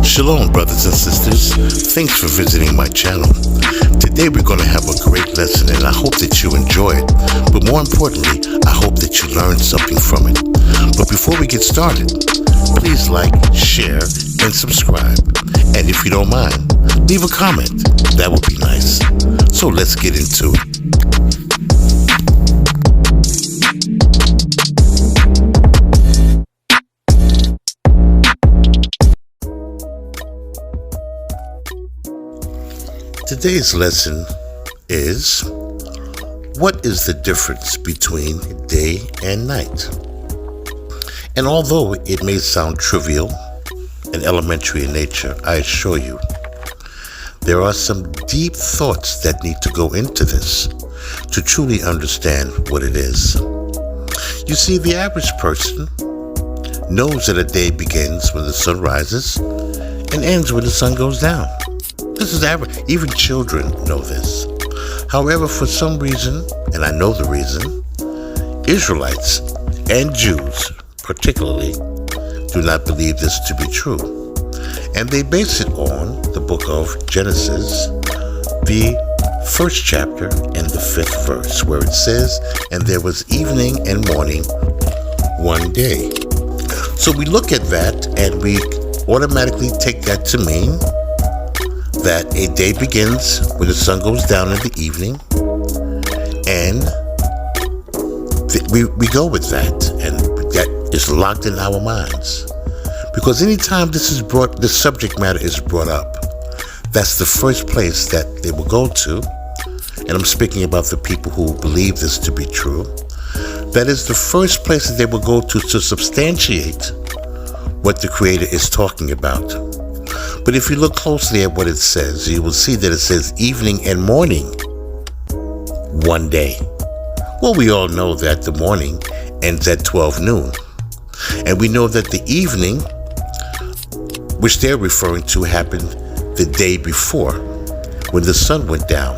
Shalom, brothers and sisters. Thanks for visiting my channel. Today we're going to have a great lesson, and I hope that you enjoy it. But more importantly, I hope that you learn something from it. But before we get started, please like, share, and subscribe. And if you don't mind, leave a comment. That would be nice. So let's get into it. Today's lesson is, what is the difference between day and night? And although it may sound trivial and elementary in nature, I assure you, there are some deep thoughts that need to go into this to truly understand what it is. You see, the average person knows that a day begins when the sun rises and ends when the sun goes down. This is average. Even children know this. However, for some reason, and I know the reason, Israelites and Jews particularly do not believe this to be true. And they base it on the book of Genesis, the first chapter and the 5th verse, where it says, "And there was evening and morning one day." So we look at that and we automatically take that to mean that a day begins when the sun goes down in the evening, and we go with that, and that is locked in our minds. Because anytime this subject matter is brought up, that's the first place that they will go to, and I'm speaking about the people who believe this to be true. That is the first place that they will go to substantiate what the Creator is talking about. But if you look closely at what it says, you will see that it says evening and morning, one day. Well, we all know that the morning ends at 12 noon. And we know that the evening, which they're referring to, happened the day before, when the sun went down.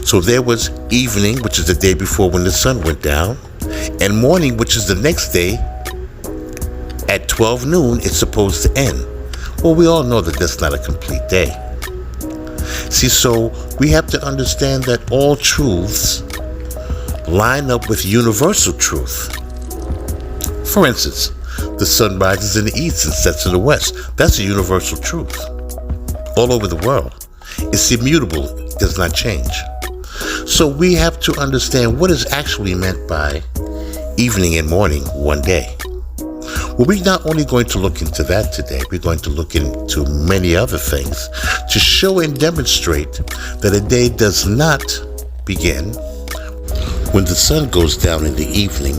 So there was evening, which is the day before when the sun went down, and morning, which is the next day, at 12 noon, it's supposed to end. Well, we all know that that's not a complete day. See, so we have to understand that all truths line up with universal truth. For instance, the sun rises in the east and sets in the west. That's a universal truth. All over the world. It's immutable. It does not change. So we have to understand what is actually meant by evening and morning one day. Well, we're not only going to look into that today, we're going to look into many other things to show and demonstrate that a day does not begin when the sun goes down in the evening,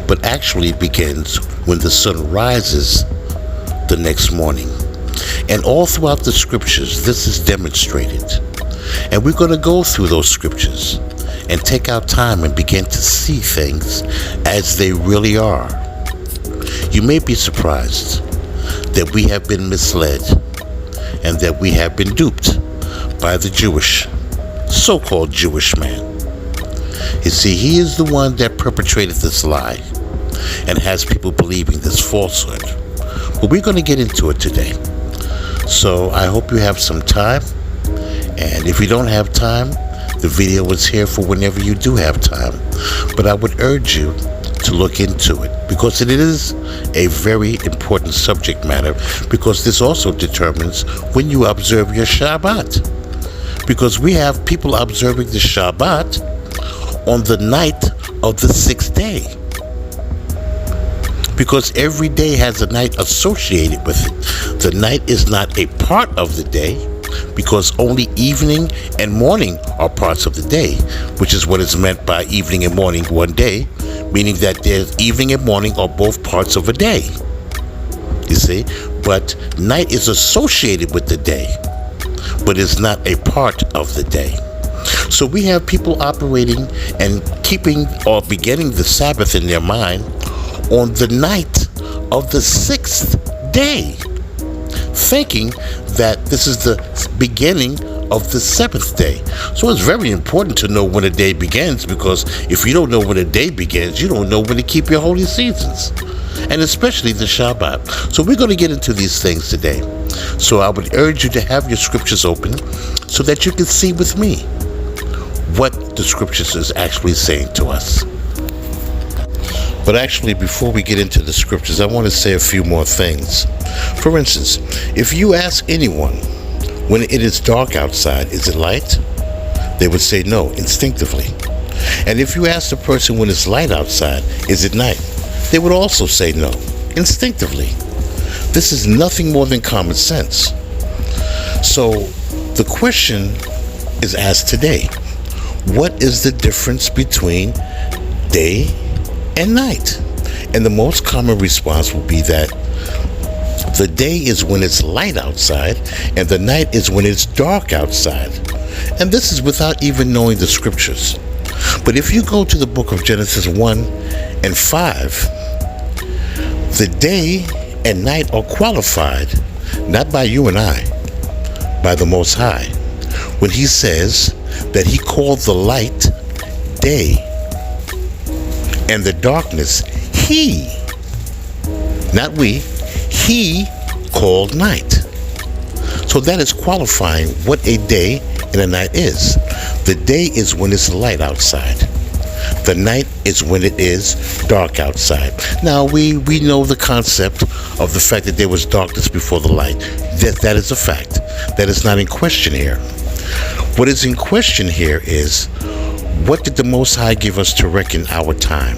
but actually begins when the sun rises the next morning. And all throughout the scriptures, this is demonstrated. And we're going to go through those scriptures and take our time and begin to see things as they really are. You may be surprised that we have been misled and that we have been duped by the so-called Jewish man. You see, he is the one that perpetrated this lie and has people believing this falsehood. Well, we're going to get into it today. So I hope you have some time. And if you don't have time, the video is here for whenever you do have time. But I would urge you to look into it, because it is a very important subject matter, because this also determines when you observe your Shabbat. Because we have people observing the Shabbat on the night of the 6th day. Because every day has a night associated with it. The night is not a part of the day, because only evening and morning are parts of the day, which is what is meant by evening and morning one day, meaning that there's evening and morning are both parts of a day. You see? But night is associated with the day, but is not a part of the day. So we have people operating and keeping or beginning the Sabbath in their mind on the night of the 6th day, thinking that this is the beginning of the 7th day. So it's very important to know when a day begins, because if you don't know when a day begins, you don't know when to keep your holy seasons. and especially the Shabbat. So we're going to get into these things today. So I would urge you to have your scriptures open so that you can see with me what the scriptures is actually saying to us. But actually, before we get into the scriptures, I want to say a few more things. For instance, if you ask anyone, when it is dark outside, is it light? They would say no, instinctively. And if you ask the person when it's light outside, is it night? They would also say no, instinctively. This is nothing more than common sense. So the question is asked today, what is the difference between day and night? And the most common response will be that the day is when it's light outside and the night is when it's dark outside. And this is without even knowing the scriptures. But if you go to the book of Genesis 1 and 5, the day and night are qualified not by you and I, by the Most High, when he says that he called the light day and the darkness he, not we, he called night. So that is qualifying what a day and a night is. The day is when it's light outside. The night is when it is dark outside. Now we know the concept of the fact that there was darkness before the light. That is a fact. That is not in question here. What is in question here is, what did the Most High give us to reckon our time?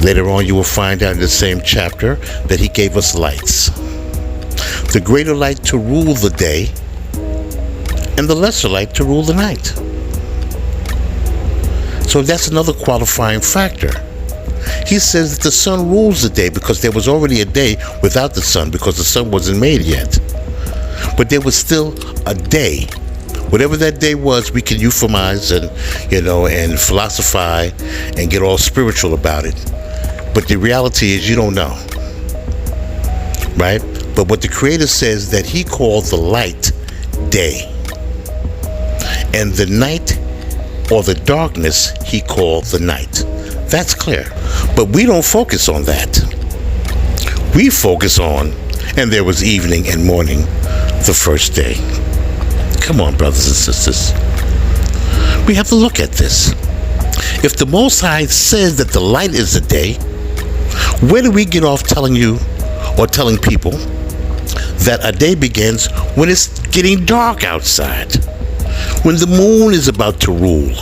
Later on, you will find out in the same chapter that he gave us lights. The greater light to rule the day, and the lesser light to rule the night. So that's another qualifying factor. He says that the sun rules the day because there was already a day without the sun because the sun wasn't made yet. But there was still a day. Whatever that day was, we can euphemize and philosophize and get all spiritual about it. But the reality is you don't know. Right? But what the Creator says that he called the light day. And the night or the darkness he called the night. That's clear. But we don't focus on that. We focus on, and there was evening and morning the first day. Come on, brothers and sisters. We have to look at this. If the Most High says that the light is the day, where do we get off telling you or telling people that a day begins when it's getting dark outside? When the moon is about to rule.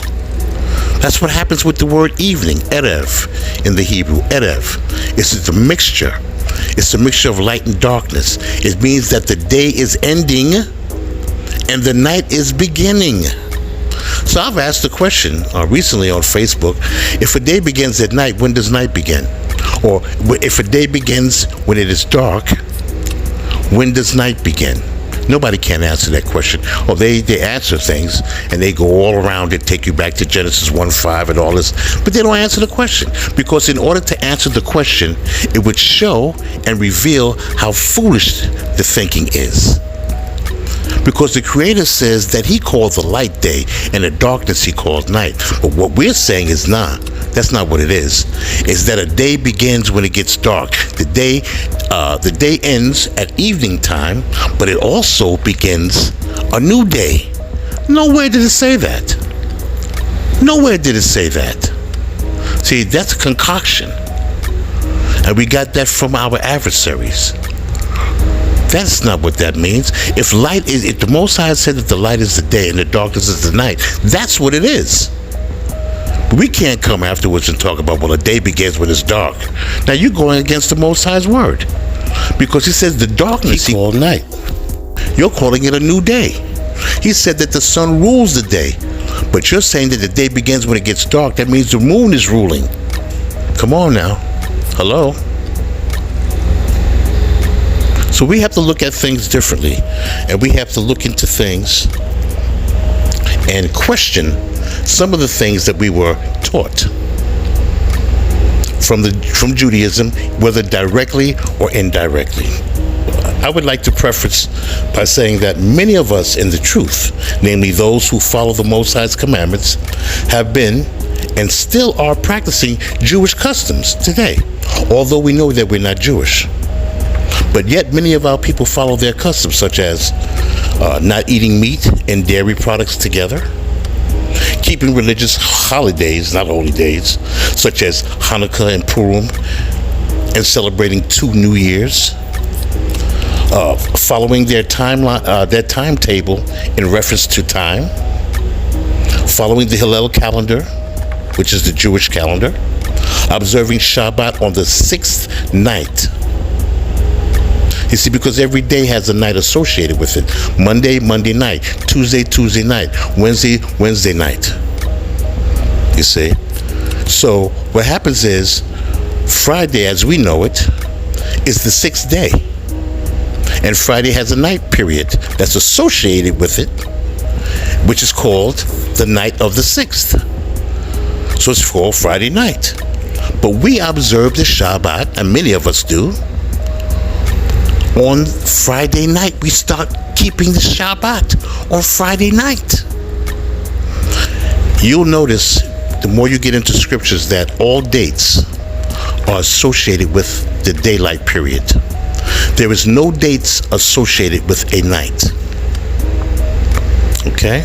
That's what happens with the word evening, erev, in the Hebrew, erev. It's a mixture. It's a mixture of light and darkness. It means that the day is ending and the night is beginning. So I've asked the question recently on Facebook, if a day begins at night, when does night begin? Or if a day begins when it is dark, when does night begin? Nobody can answer that question. Or they answer things and they go all around it, take you back to Genesis 1:5 and all this, but they don't answer the question. Because in order to answer the question, it would show and reveal how foolish the thinking is. Because the Creator says that he called the light day and the darkness he called night. But what we're saying is that's not what it is. It's that a day begins when it gets dark. The day ends at evening time, but it also begins a new day. Nowhere did it say that. Nowhere did it say that. See, that's a concoction. And we got that from our adversaries. That's not what that means. If the Most High said that the light is the day and the darkness is the night, that's what it is. But we can't come afterwards and talk about, well, a day begins when it's dark. Now you're going against the Most High's word. Because he says the darkness he called night. You're calling it a new day. He said that the sun rules the day. But you're saying that the day begins when it gets dark. That means the moon is ruling. Come on now. Hello? So we have to look at things differently, and we have to look into things and question some of the things that we were taught from Judaism, whether directly or indirectly. I would like to preface by saying that many of us in the truth, namely those who follow the Most High's commandments, have been and still are practicing Jewish customs today, although we know that we're not Jewish. But yet many of our people follow their customs, such as not eating meat and dairy products together, keeping religious holidays, not holy days, such as Hanukkah and Purim, and celebrating 2 New Years, following their timetable in reference to time, following the Hillel calendar, which is the Jewish calendar, observing Shabbat on the 6th night. You see, because every day has a night associated with it. Monday, Monday night. Tuesday, Tuesday night. Wednesday, Wednesday night. You see? So what happens is, Friday, as we know it, is the 6th day. And Friday has a night period that's associated with it, which is called the night of the 6th. So it's called Friday night. But we observe the Shabbat, and many of us do. On Friday night, we start keeping the Shabbat on Friday night. You'll notice, the more you get into scriptures, that all dates are associated with the daylight period. There is no dates associated with a night. Okay?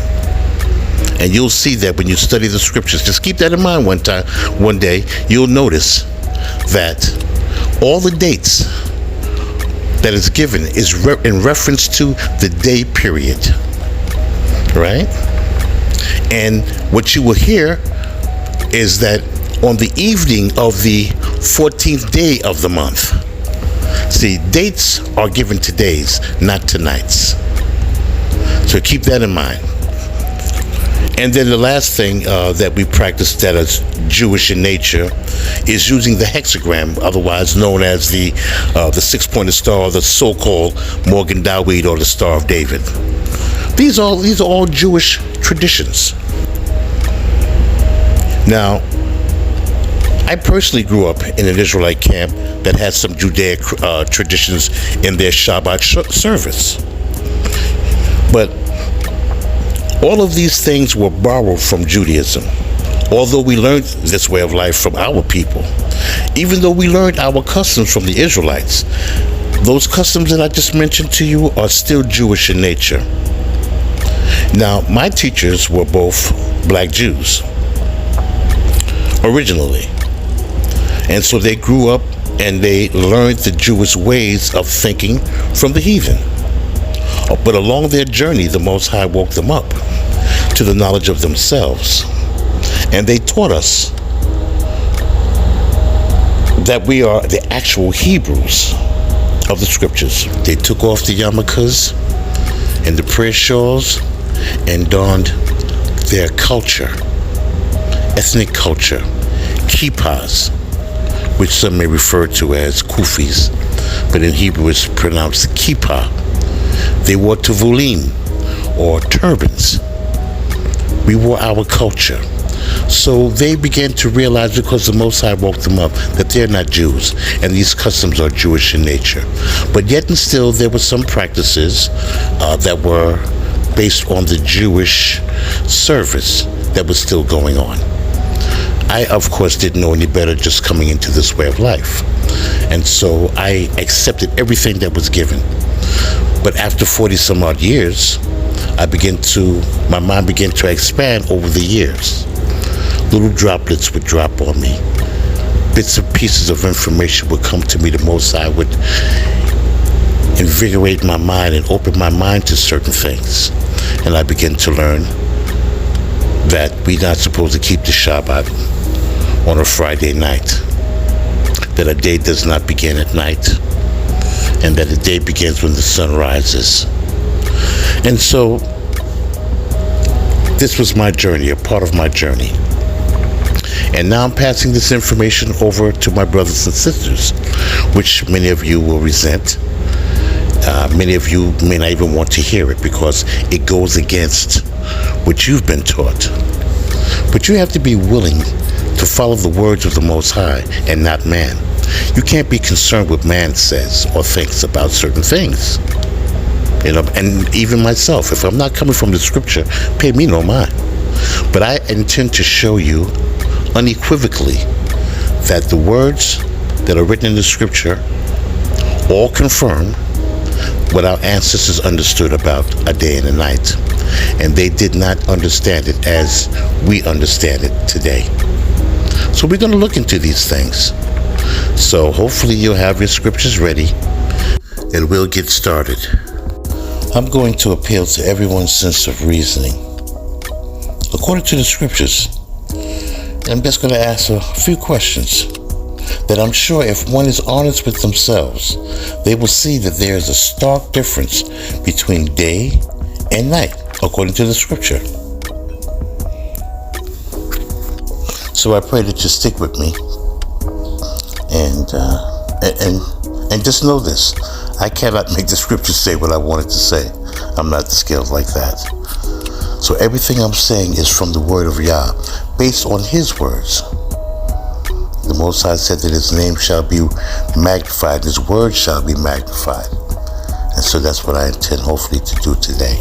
And you'll see that when you study the scriptures. Just keep that in mind one day, you'll notice that all the dates that is given is in reference to the day period, right? And what you will hear is that on the evening of the 14th day of the month, see, dates are given to days, not to nights. So keep that in mind. And then the last thing that we practice that is Jewish in nature is using the hexagram, otherwise known as the 6-pointed star, or the so-called Morgan Dawid, or the Star of David. These are all Jewish traditions. Now, I personally grew up in an Israelite camp that had some Judaic traditions in their Shabbat service. But all of these things were borrowed from Judaism. Although we learned this way of life from our people, even though we learned our customs from the Israelites, those customs that I just mentioned to you are still Jewish in nature. Now, my teachers were both black Jews, originally. And so they grew up and they learned the Jewish ways of thinking from the heathen. But along their journey, the Most High woke them up to the knowledge of themselves. And they taught us that we are the actual Hebrews of the scriptures. They took off the yarmulkes and the prayer shawls and donned their culture, ethnic culture, kippahs, which some may refer to as kufis, but in Hebrew it's pronounced kippah. They wore tevulim, or turbans. We wore our culture. So they began to realize, because the Most High woke them up, that they're not Jews, and these customs are Jewish in nature. But yet and still, there were some practices that were based on the Jewish service that was still going on. I, of course, didn't know any better just coming into this way of life. And so I accepted everything that was given. But after 40 some odd years, my mind began to expand over the years. Little droplets would drop on me. Bits and pieces of information would come to me. The Most High would invigorate my mind and open my mind to certain things. And I began to learn that we're not supposed to keep the Shabbat on a Friday night. That a day does not begin at night. And that the day begins when the sun rises. And so, this was my journey, a part of my journey. And now I'm passing this information over to my brothers and sisters, which many of you will resent. Many of you may not even want to hear it because it goes against what you've been taught. But you have to be willing to follow the words of the Most High and not man. You can't be concerned what man says or thinks about certain things. You know, and even myself, if I'm not coming from the scripture, pay me no mind. But I intend to show you unequivocally that the words that are written in the scripture all confirm what our ancestors understood about a day and a night. And they did not understand it as we understand it today. So we're going to look into these things. So hopefully you'll have your scriptures ready and we'll get started. I'm going to appeal to everyone's sense of reasoning. According to the scriptures, I'm just going to ask a few questions that I'm sure if one is honest with themselves, they will see that there is a stark difference between day and night, according to the scripture. So I pray that you stick with me, and just know this: I cannot make the scripture say what I want it to say. I'm not skilled like that. So everything I'm saying is from the word of Yah, based on His words. The Most High said that His name shall be magnified, His word shall be magnified. And so that's what I intend hopefully to do today.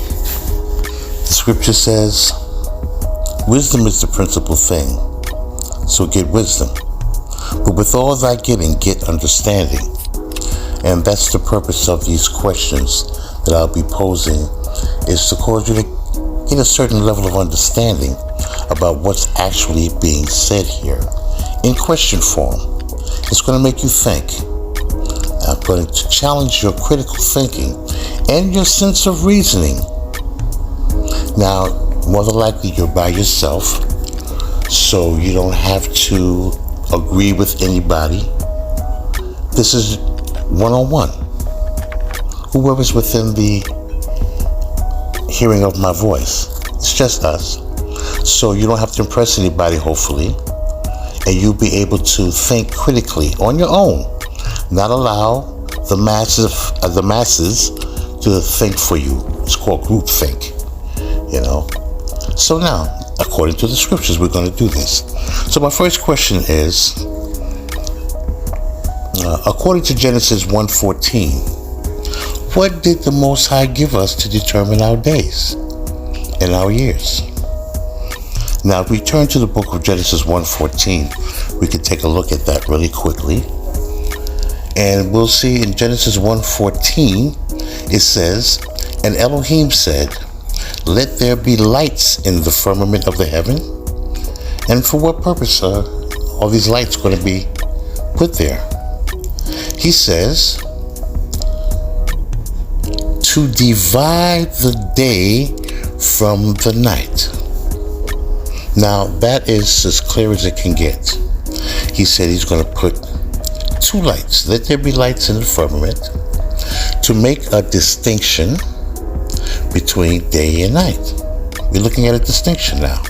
The scripture says, wisdom is the principal thing, so get wisdom. But with all thy getting, get understanding. And that's the purpose of these questions that I'll be posing, is to cause you to get a certain level of understanding about what's actually being said here in question form. It's going to make you think. I'm going to challenge your critical thinking and your sense of reasoning. Now, more than likely you're by yourself, so you don't have to agree with anybody. This is one-on-one. Whoever's within the hearing of my voice. It's just us. So you don't have to impress anybody, hopefully. And you'll be able to think critically on your own. Not allow the masses to think for you. It's called groupthink, you know. So now, according to the scriptures, we're going to do this. So my first question is, according to Genesis 1:14, what did the Most High give us to determine our days and our years? Now, if we turn to the book of Genesis 1:14, we can take a look at that really quickly. And we'll see in Genesis 1:14, it says, and Elohim said, let there be lights in the firmament of the heaven. And for what purpose are all these lights going to be put there? He says, to divide the day from the night. Now, that is as clear as it can get. He said he's going to put two lights. Let there be lights in the firmament to make a distinction between day and night. We're looking at a distinction now.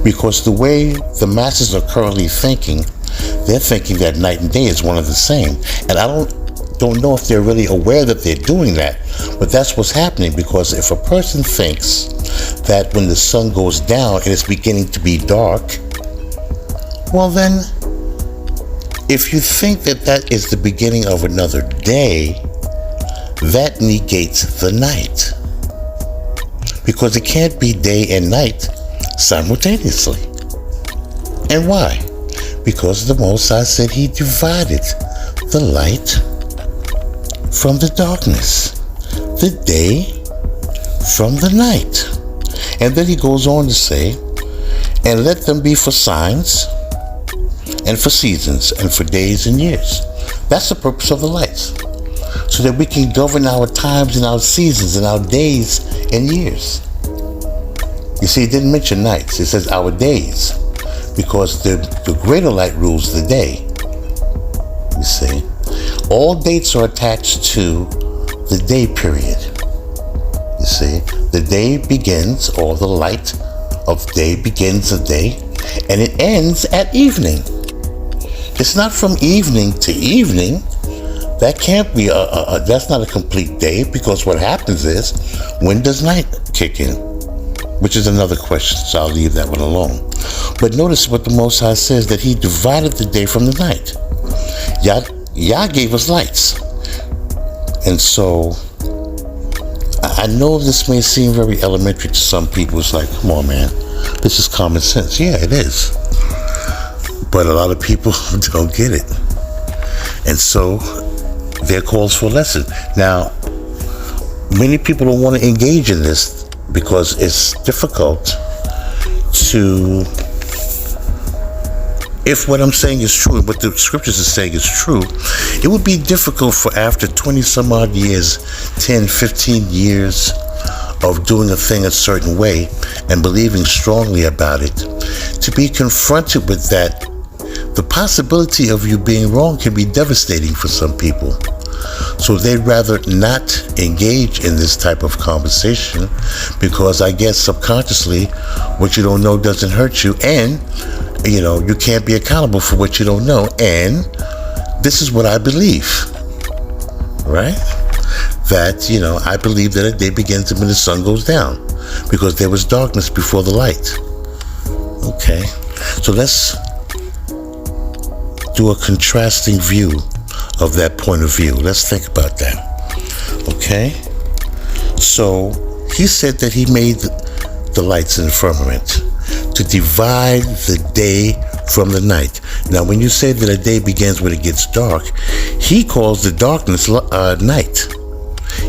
Because the way the masses are currently thinking, they're thinking that night and day is one and the same. And I don't know if they're really aware that they're doing that, but that's what's happening. Because if a person thinks that when the sun goes down and it's beginning to be dark, well then, if you think that that is the beginning of another day, that negates the night. Because it can't be day and night simultaneously. And why? Because the Most High said He divided the light from the darkness, the day from the night. And then He goes on to say, and let them be for signs and for seasons and for days and years. That's the purpose of the lights, so that we can govern our times and our seasons and our days and years. You see, it didn't mention nights. It says our days, because the greater light rules the day. You see, all dates are attached to the day period. You see, the day begins, or the light of day begins a day, and it ends at evening. It's not from evening to evening. That can't be that's not a complete day, because what happens is, when does night kick in? Which is another question, so I'll leave that one alone. But notice what the Most High says, that He divided the day from the night. Yah gave us lights. And so, I know this may seem very elementary to some people. It's like, come on, man, this is common sense. Yeah, it is. But a lot of people don't get it. And so there calls for a lesson. Now, many people don't want to engage in this because it's difficult to, if what I'm saying is true and what the scriptures are saying is true, it would be difficult for after 20 some odd years, 10, 15 years of doing a thing a certain way and believing strongly about it, to be confronted with that. The possibility of you being wrong can be devastating for some people. So they'd rather not engage in this type of conversation because I guess subconsciously what you don't know doesn't hurt you, and you can't be accountable for what you don't know, and this is what I believe, right? That, I believe that a day begins when the sun goes down because there was darkness before the light. Okay, so let's do a contrasting view of that point of view. Let's think about that. Okay? So, he said that he made the lights in the firmament to divide the day from the night. Now, when you say that a day begins when it gets dark, he calls the darkness night.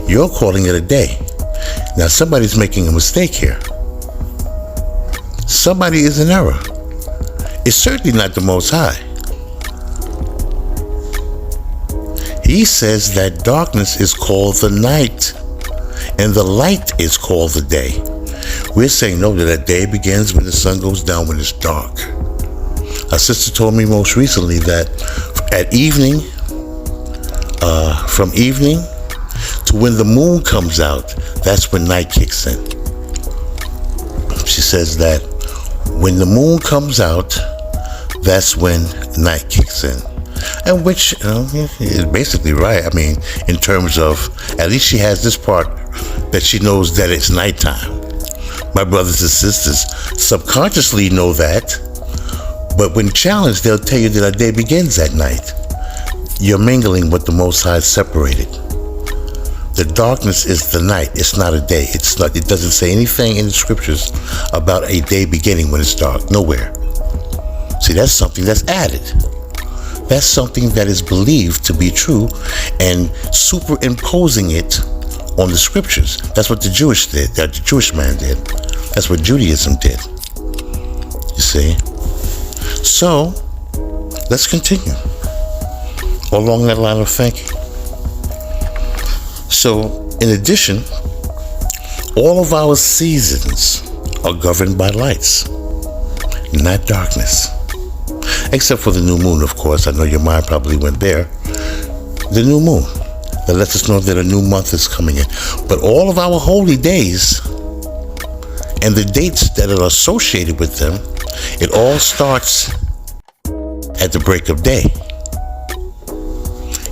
You're calling it a day. Now, somebody's making a mistake here. Somebody is in error. It's certainly not the Most High. He says that darkness is called the night and the light is called the day. We're saying no, that a day begins when the sun goes down, when it's dark. A sister told me most recently that at evening, from evening to when the moon comes out, that's when night kicks in. She says that when the moon comes out, that's when night kicks in. And which is basically right. I mean, in terms of, at least she has this part that she knows that it's nighttime. My brothers and sisters subconsciously know that, but when challenged, they'll tell you that a day begins at night. You're mingling what the Most High separated. The darkness is the night. It's not a day. It's not. It doesn't say anything in the scriptures about a day beginning when it's dark. Nowhere. See, that's something that's added. That's something that is believed to be true and superimposing it on the scriptures. That's what the Jewish did, that the Jewish man did. That's what Judaism did. You see? So, let's continue along that line of thinking. So, in addition, all of our seasons are governed by lights, not darkness. Except for the new moon, of course. I know your mind probably went there. The new moon that lets us know that a new month is coming in. But all of our holy days and the dates that are associated with them, it all starts at the break of day.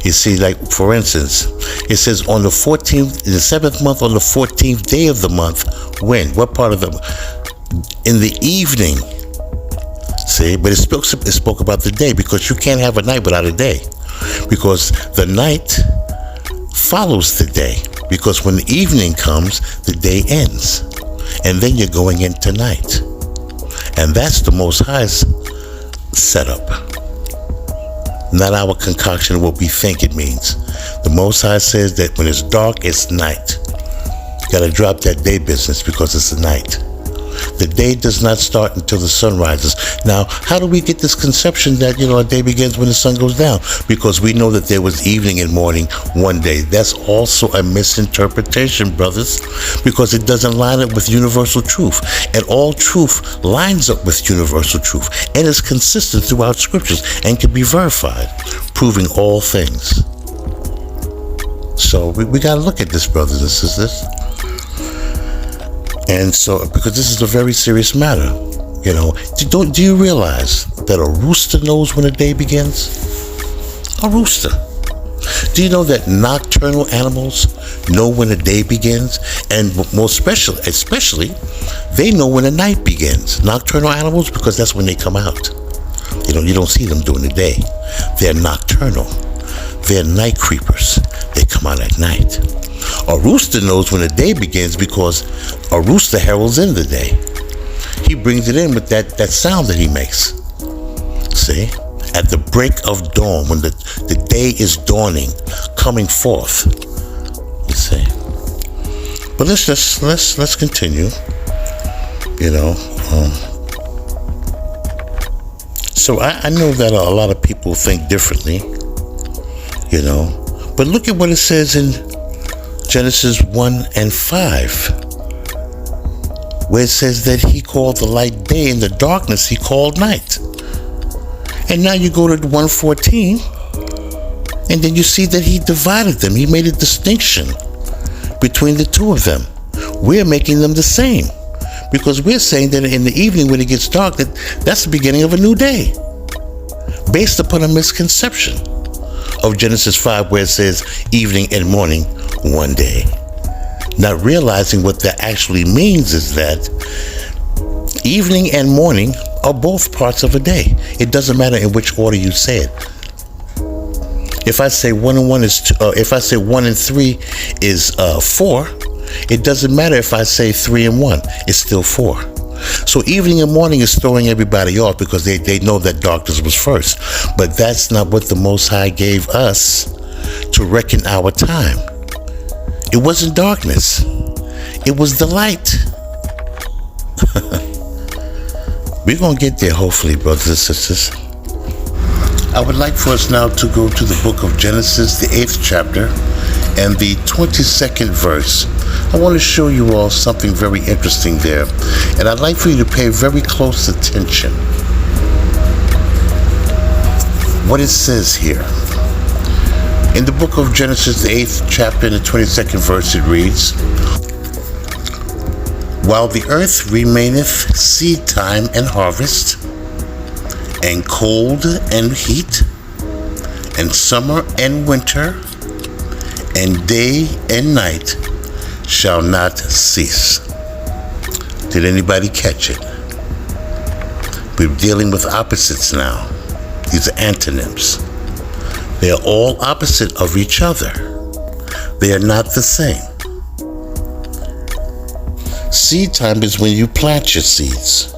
You see, like, for instance, it says on the 14th, in the 7th month, on the 14th day of the month, when? What part of the, in the evening. See, but it spoke about the day, because you can't have a night without a day, because the night follows the day, because when the evening comes, the day ends, and then you're going into night. And that's the Most High's setup, not our concoction of what we think it means. The Most High says that when it's dark, it's night. You gotta drop that day business because it's the night. The day does not start until the sun rises. Now, how do we get this conception that, a day begins when the sun goes down? Because we know that there was evening and morning one day. That's also a misinterpretation, brothers, because it doesn't line up with universal truth. And all truth lines up with universal truth and is consistent throughout scriptures and can be verified, proving all things. So we got to look at this, brothers and sisters. And so, because this is a very serious matter, do you realize that a rooster knows when a day begins? A rooster. Do you know that nocturnal animals know when a day begins? And most especially, they know when the night begins. Nocturnal animals, because that's when they come out. You don't see them during the day. They're nocturnal. They're night creepers. They come out at night. A rooster knows when the day begins because a rooster heralds in the day. He brings it in with that sound that he makes. see, at the break of dawn, when the day is dawning, coming forth, you see. But let's continue, you know. So I know that a lot of people think differently, you know. But look at what it says in Genesis 1:5, where it says that he called the light day and the darkness he called night. And now you go to 1:14, and then you see that he divided them. He made a distinction between the two of them. We're making them the same, because we're saying that in the evening when it gets dark, that's the beginning of a new day, based upon a misconception of Genesis 5, where it says evening and morning one day. Not realizing what that actually means is that evening and morning are both parts of a day. It doesn't matter in which order you say it. If I say 1 and 1 is 2, if I say 1 and 3 is 4, it doesn't matter if I say 3 and 1, it's still 4. So evening and morning is throwing everybody off because they know that darkness was first. But that's not what the Most High gave us to reckon our time. It wasn't darkness. It was the light. We're going to get there, hopefully, brothers and sisters. I would like for us now to go to the book of Genesis, the 8th chapter, and the 22nd verse. I want to show you all something very interesting there, and I'd like for you to pay very close attention. What it says here. In the book of Genesis, the 8th chapter, and the 22nd verse, it reads, "While the earth remaineth seed time and harvest, and cold and heat, and summer and winter, and day and night shall not cease." Did anybody catch it? We're dealing with opposites now. These are antonyms. They are all opposite of each other. They are not the same. Seed time is when you plant your seeds.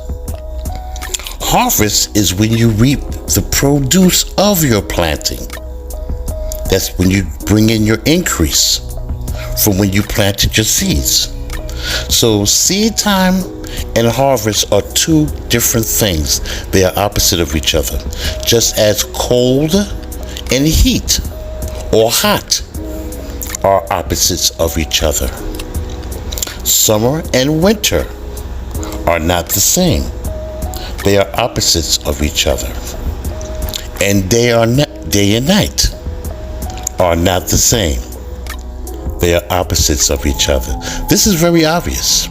Harvest is when you reap the produce of your planting. That's when you bring in your increase from when you planted your seeds. So seed time and harvest are two different things. They are opposite of each other. Just as cold and heat or hot are opposites of each other. Summer and winter are not the same. They are opposites of each other. And day and night are not the same. They are opposites of each other. This is very obvious.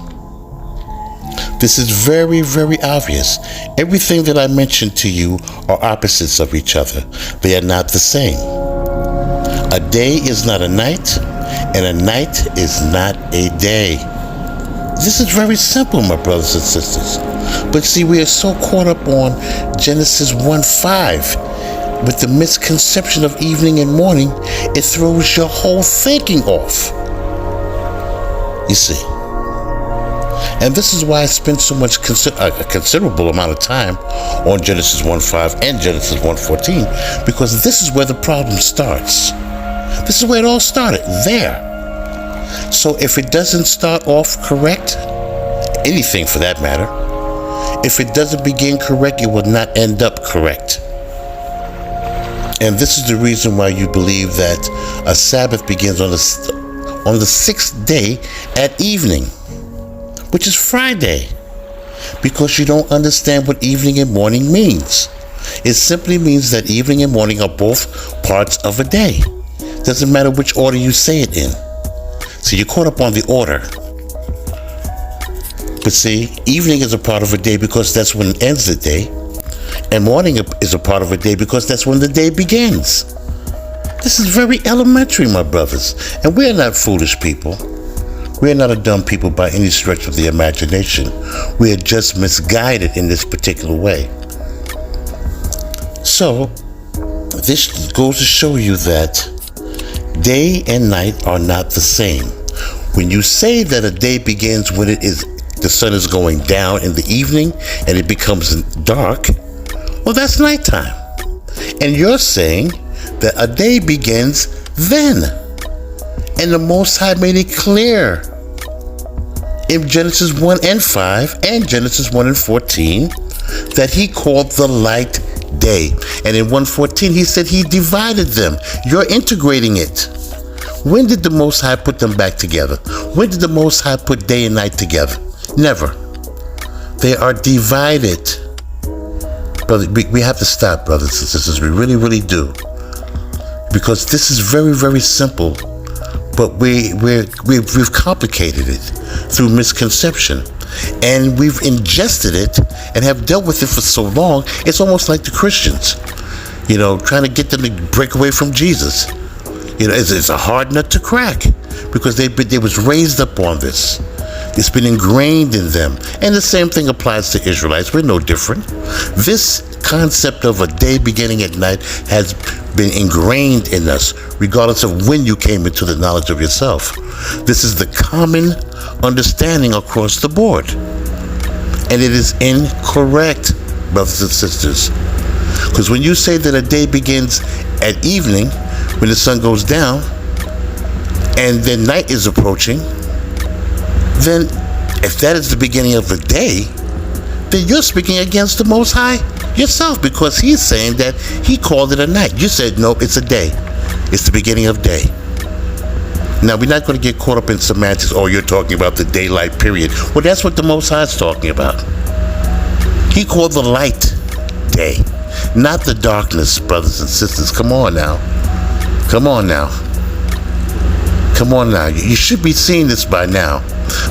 This is very, very obvious. Everything that I mentioned to you are opposites of each other. They are not the same. A day is not a night, and a night is not a day. This is very simple, my brothers and sisters. But see, we are so caught up on Genesis 1:5 with the misconception of evening and morning, it throws your whole thinking off. You see. And this is why I spent so much a considerable amount of time on Genesis 1:5 and Genesis 1:14, because this is where the problem starts. This is where it all started, there. So if it doesn't start off correct, anything for that matter, if it doesn't begin correct, it will not end up correct. And this is the reason why you believe that a Sabbath begins on the 6th day at evening, which is Friday, because you don't understand what evening and morning means. It simply means that evening and morning are both parts of a day. Doesn't matter which order you say it in. So you're caught up on the order. But see, evening is a part of a day because that's when it ends the day. And morning is a part of a day because that's when the day begins. This is very elementary, my brothers. And we're not foolish people. We're not a dumb people by any stretch of the imagination. We are just misguided in this particular way. So, this goes to show you that day and night are not the same. When you say that a day begins when the sun is going down in the evening and it becomes dark, Well, that's nighttime. And you're saying that a day begins then. And the Most High made it clear in Genesis 1 and 5 and Genesis 1 and 14 that he called the light day. And in 1:14 he said he divided them. You're integrating it. When did the Most High put them back together? When did the Most High put day and night together? Never. They are divided. Brother, we have to stop, brothers and sisters. We really, really do. Because this is very, very simple. But we've complicated it through misconception. And we've ingested it and have dealt with it for so long, it's almost like the Christians, trying to get them to break away from Jesus. It's a hard nut to crack because they was raised up on this. It's been ingrained in them. And the same thing applies to Israelites. We're no different. This concept of a day beginning at night has been ingrained in us, regardless of when you came into the knowledge of yourself. This is the common understanding across the board. And it is incorrect, brothers and sisters. Because when you say that a day begins at evening, when the sun goes down, and then night is approaching, then if that is the beginning of the day, then you're speaking against the Most High yourself, because he's saying that he called it a night. You said, nope, it's a day. It's the beginning of day. Now, we're not going to get caught up in semantics. Oh, you're talking about the daylight period. Well, that's what the Most High is talking about. He called the light day, not the darkness, brothers and sisters. Come on now. Come on now. Come on now. You should be seeing this by now.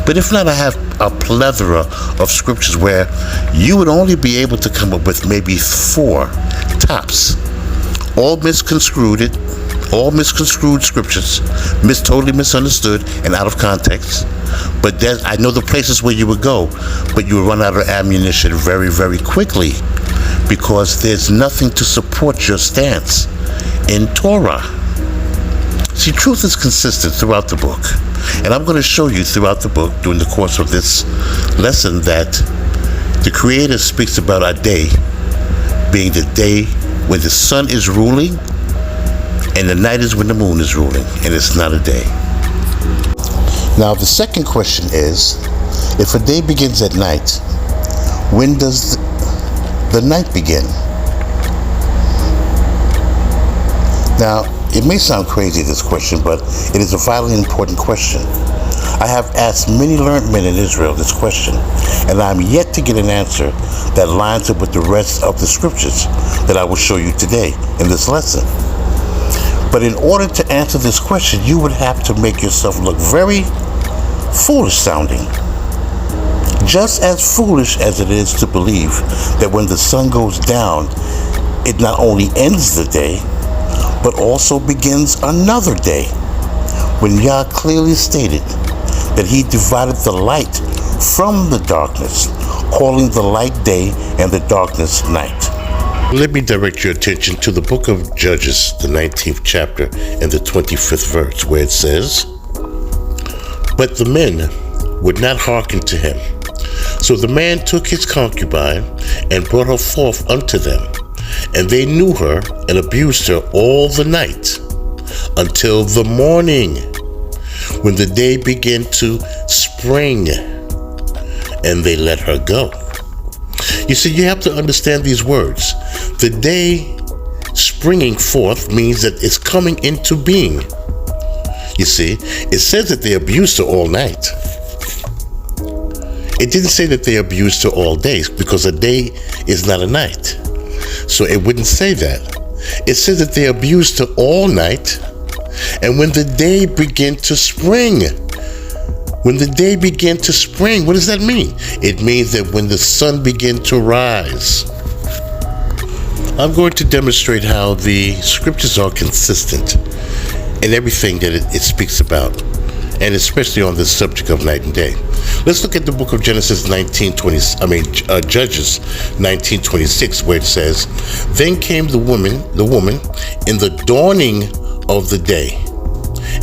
But if not, I have a plethora of scriptures where you would only be able to come up with maybe 4 tops. All misconstrued scriptures, totally misunderstood and out of context. But I know the places where you would go, but you would run out of ammunition very, very quickly, because there's nothing to support your stance in Torah. See, truth is consistent throughout the book. And I'm going to show you throughout the book, during the course of this lesson, that the Creator speaks about a day being the day when the sun is ruling, and the night is when the moon is ruling, and it's not a day. Now, the second question is, if a day begins at night, when does the night begin? Now, it may sound crazy, this question, but it is a vitally important question. I have asked many learned men in Israel this question, and I'm yet to get an answer that lines up with the rest of the scriptures that I will show you today in this lesson. But in order to answer this question, you would have to make yourself look very foolish sounding. Just as foolish as it is to believe that when the sun goes down, it not only ends the day, but also begins another day, when Yah clearly stated that he divided the light from the darkness, calling the light day and the darkness night. Let me direct your attention to the book of Judges, the 19th chapter and the 25th verse, where it says, "But the men would not hearken to him. So the man took his concubine and brought her forth unto them. And they knew her and abused her all the night until the morning, when the day began to spring, and they let her go." You see, you have to understand these words. The day springing forth means that it's coming into being. You see, it says that they abused her all night. It didn't say that they abused her all day, because a day is not a night. So it wouldn't say that. It says that they abused her all night, and when the day began to spring. When the day began to spring, what does that mean? It means that when the sun began to rise. I'm going to demonstrate how the scriptures are consistent in everything that it speaks about, and especially on the subject of night and day. Let's look at the book of Judges 19:26, where it says, "Then came the woman in the dawning of the day,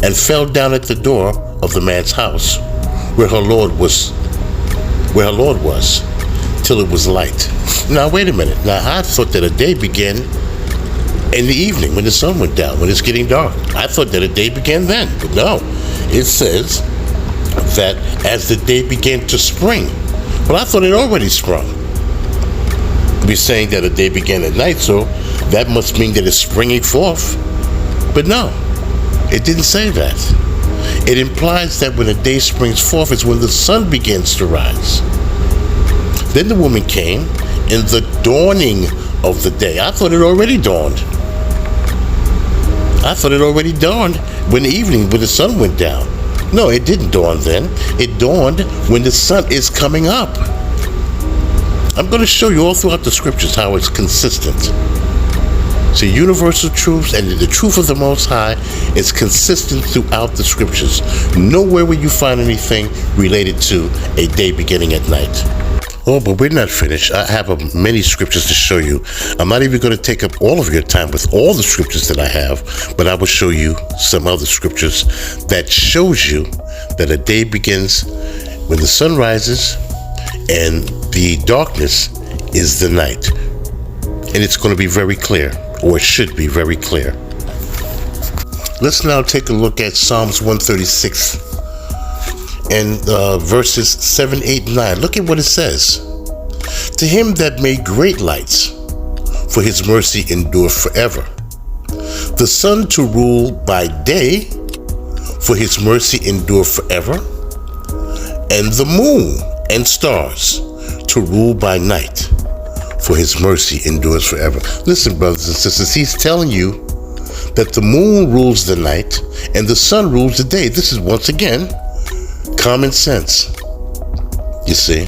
and fell down at the door of the man's house, where her Lord was, till it was light." Now, wait a minute. Now, I thought that a day began in the evening when the sun went down, when it's getting dark. I thought that a day began then, but no. It says that as the day began to spring. Well, I thought it already sprung. We're saying that a day began at night, so that must mean that it's springing forth. But no, it didn't say that. It implies that when a day springs forth is when the sun begins to rise. Then the woman came in the dawning of the day. I thought it already dawned. I thought it already dawned when the evening, when the sun went down. No, it didn't dawn then. It dawned when the sun is coming up. I'm going to show you all throughout the scriptures how it's consistent. So universal truths and the truth of the Most High is consistent throughout the scriptures. Nowhere will you find anything related to a day beginning at night. Oh, but we're not finished. I have many scriptures to show you. I'm not even going to take up all of your time with all the scriptures that I have, but I will show you some other scriptures that shows you that a day begins when the sun rises and the darkness is the night. And it's going to be very clear, or it should be very clear. Let's now take a look at Psalms 136 and verses 7, 8, 9. Look at what it says. To him that made great lights, for his mercy endureth forever. The sun to rule by day, for his mercy endureth forever. And the moon and stars to rule by night, for his mercy endures forever. Listen, brothers and sisters, he's telling you that the moon rules the night and the sun rules the day. This is once again common sense, you see.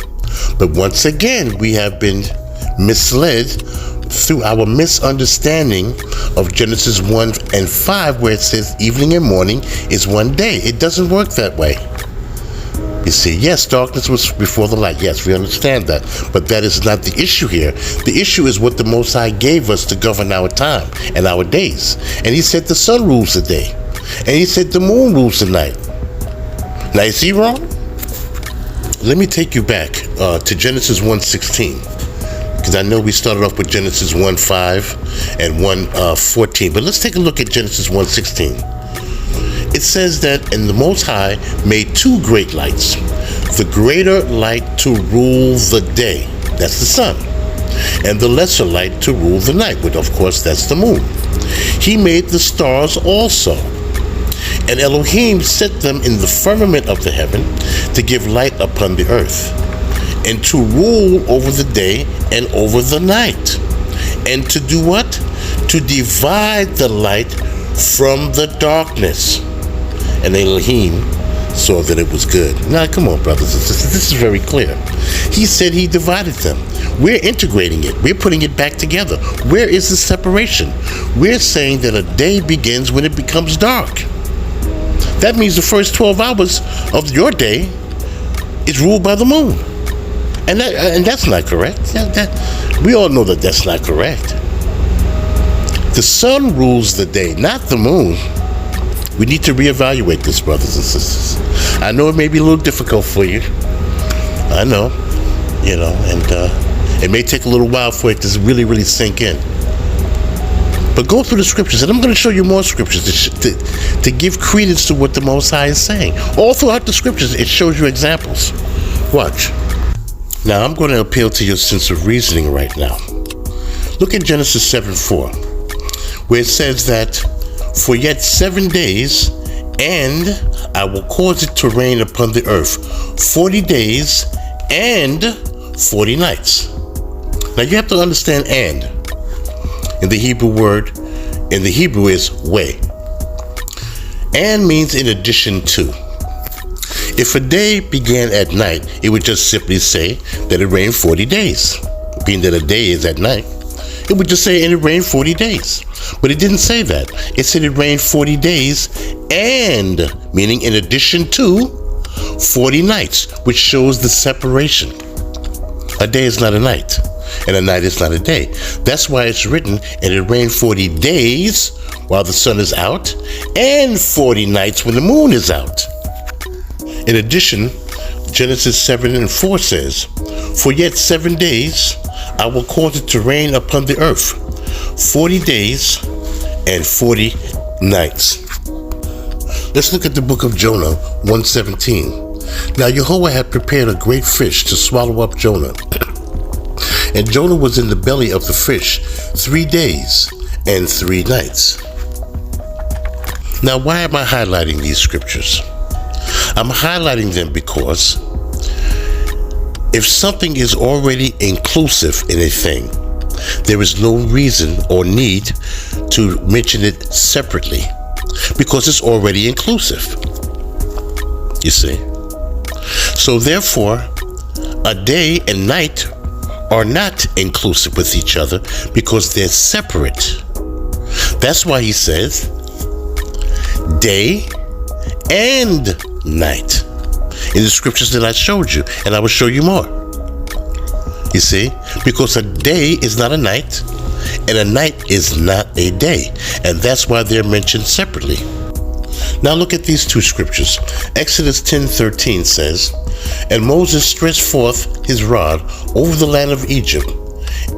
But once again, we have been misled through our misunderstanding of Genesis 1 and 5, where it says evening and morning is one day. It doesn't work that way. You see, yes, darkness was before the light. Yes, we understand that. But that is not the issue here. The issue is what the Most High gave us to govern our time and our days. And he said the sun rules the day. And he said the moon rules the night. Now, is he wrong? Let me take you back to Genesis 1:16. Because I know we started off with Genesis 1:5 and 1:14. But let's take a look at Genesis 1:16. It says that, and the Most High made two great lights, the greater light to rule the day, that's the sun, and the lesser light to rule the night, which of course that's the moon. He made the stars also, and Elohim set them in the firmament of the heaven to give light upon the earth, and to rule over the day and over the night, and to do what? To divide the light from the darkness. And Elohim saw that it was good. Now, come on, brothers and sisters. This is very clear. He said he divided them. We're integrating it. We're putting it back together. Where is the separation? We're saying that a day begins when it becomes dark. That means the first 12 hours of your day is ruled by the moon. And that's not correct. We all know that that's not correct. The sun rules the day, not the moon. We need to reevaluate this, brothers and sisters. I know it may be a little difficult for you. I know, and it may take a little while for it to really, really sink in. But go through the scriptures, and I'm going to show you more scriptures to give credence to what the Most High is saying. All throughout the scriptures, it shows you examples. Watch. Now, I'm going to appeal to your sense of reasoning right now. Look at Genesis 7:4, where it says that, for yet 7 days, and I will cause it to rain upon the earth 40 days and 40 nights. Now you have to understand and. In the Hebrew word, in the Hebrew is way. And means in addition to. If a day began at night, it would just simply say that it rained 40 days. Being that a day is at night, it would just say, and it rained 40 days. But it didn't say that. It said it rained 40 days and, meaning in addition to, 40 nights, which shows the separation. A day is not a night, and a night is not a day. That's why it's written, and it rained 40 days while the sun is out, and 40 nights when the moon is out. In addition, Genesis 7:4 says, for yet 7 days I will cause it to rain upon the earth 40 days and 40 nights. Let's look at the book of Jonah 1:17. Now Jehovah had prepared a great fish to swallow up Jonah. And Jonah was in the belly of the fish 3 days and 3 nights. Now, why am I highlighting these scriptures? I'm highlighting them because if something is already inclusive in a thing, there is no reason or need to mention it separately because it's already inclusive. You see? So therefore, a day and night are not inclusive with each other because they're separate. That's why he says day and night in the scriptures that I showed you, and I will show you more. You see, because a day is not a night and a night is not a day, and that's why they're mentioned separately. Now look at these two scriptures. Exodus 10:13 says, and Moses stretched forth his rod over the land of Egypt,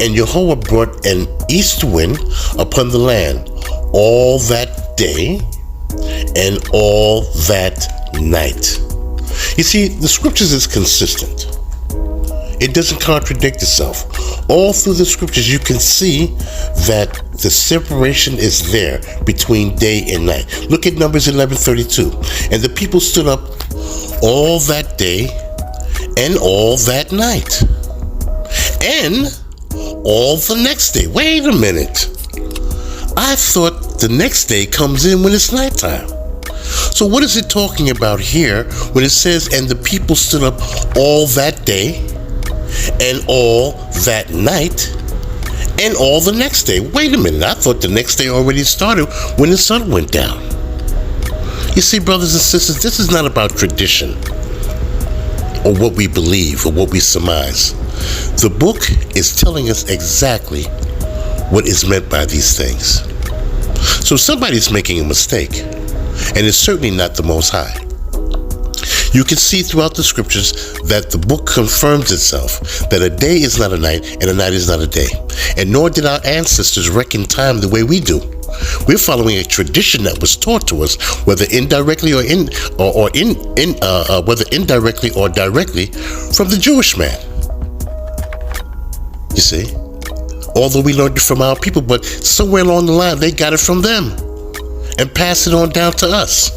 and Jehovah brought an east wind upon the land all that day and all that night. You see, the scriptures is consistent. It doesn't contradict itself. All through the scriptures you can see that the separation is there between day and night. Look at Numbers 11:32. And the people stood up all that day and all that night and all the next day. Wait a minute. I thought the next day comes in when it's nighttime. So what is it talking about here when it says, and the people stood up all that day and all that night and all the next day? Wait a minute, I thought the next day already started when the sun went down. You see, brothers and sisters, this is not about tradition or what we believe or what we surmise. The book is telling us exactly what is meant by these things. So somebody's making a mistake, and it's certainly not the Most High. You can see throughout the scriptures that the book confirms itself that a day is not a night and a night is not a day. And nor did our ancestors reckon time the way we do. We're following a tradition that was taught to us, whether indirectly or whether indirectly or directly, from the Jewish man. You see? Although we learned it from our people, but somewhere along the line they got it from them and passed it on down to us.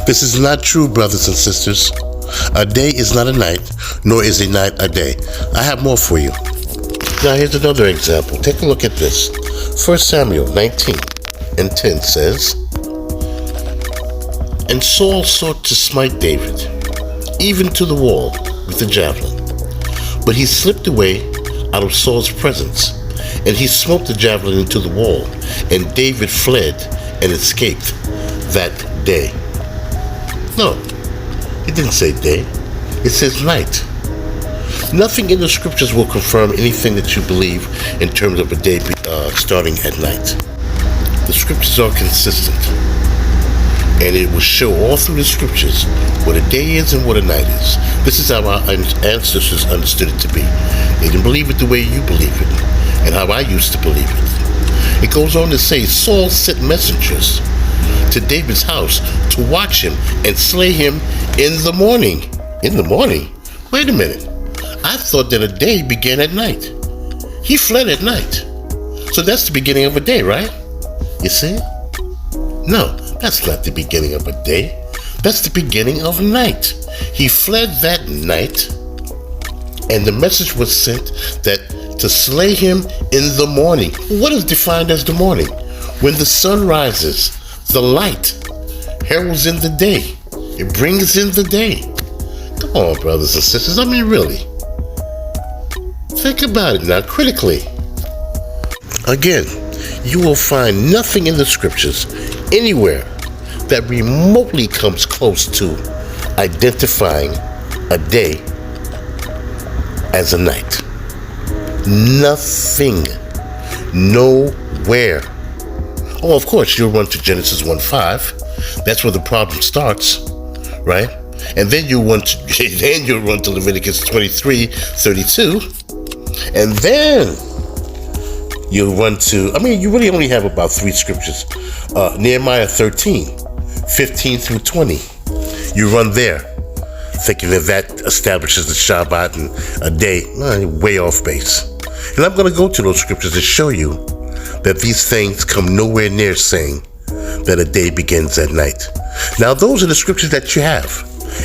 This is not true, brothers and sisters. A day is not a night, nor is a night a day. I have more for you. Now here's another example. Take a look at this. 1 Samuel 19:10 says, and Saul sought to smite David, even to the wall with the javelin. But he slipped away out of Saul's presence, and he smote the javelin into the wall, and David fled and escaped that day. No, it didn't say day. It says night. Nothing in the scriptures will confirm anything that you believe in terms of a day starting at night. The scriptures are consistent, and it will show all through the scriptures what a day is and what a night is. This is how our ancestors understood it to be. They didn't believe it the way you believe it, and how I used to believe it. It goes on to say, Saul sent messengers to David's house to watch him and slay him in the morning. In the morning? Wait a minute. I thought that a day began at night. He fled at night. So that's the beginning of a day, right? You see? No, that's not the beginning of a day. That's the beginning of night. He fled that night, and the message was sent that to slay him in the morning. What is defined as the morning? When the sun rises, the light heralds in the day. It brings in the day. Come on, brothers and sisters. I mean, really. Think about it now, critically. Again, you will find nothing in the scriptures anywhere that remotely comes close to identifying a day as a night. Nothing. Nowhere. Oh, of course, you'll run to Genesis 1:5. That's where the problem starts, right? And then you'll run to Leviticus 23:32. And then you'll run to, you really only have about 3 scriptures. Nehemiah 13, 15 through 20. You run there, thinking that establishes the Shabbat and a day. Way off base. And I'm going to go to those scriptures to show you that these things come nowhere near saying that a day begins at night. Now, those are the scriptures that you have.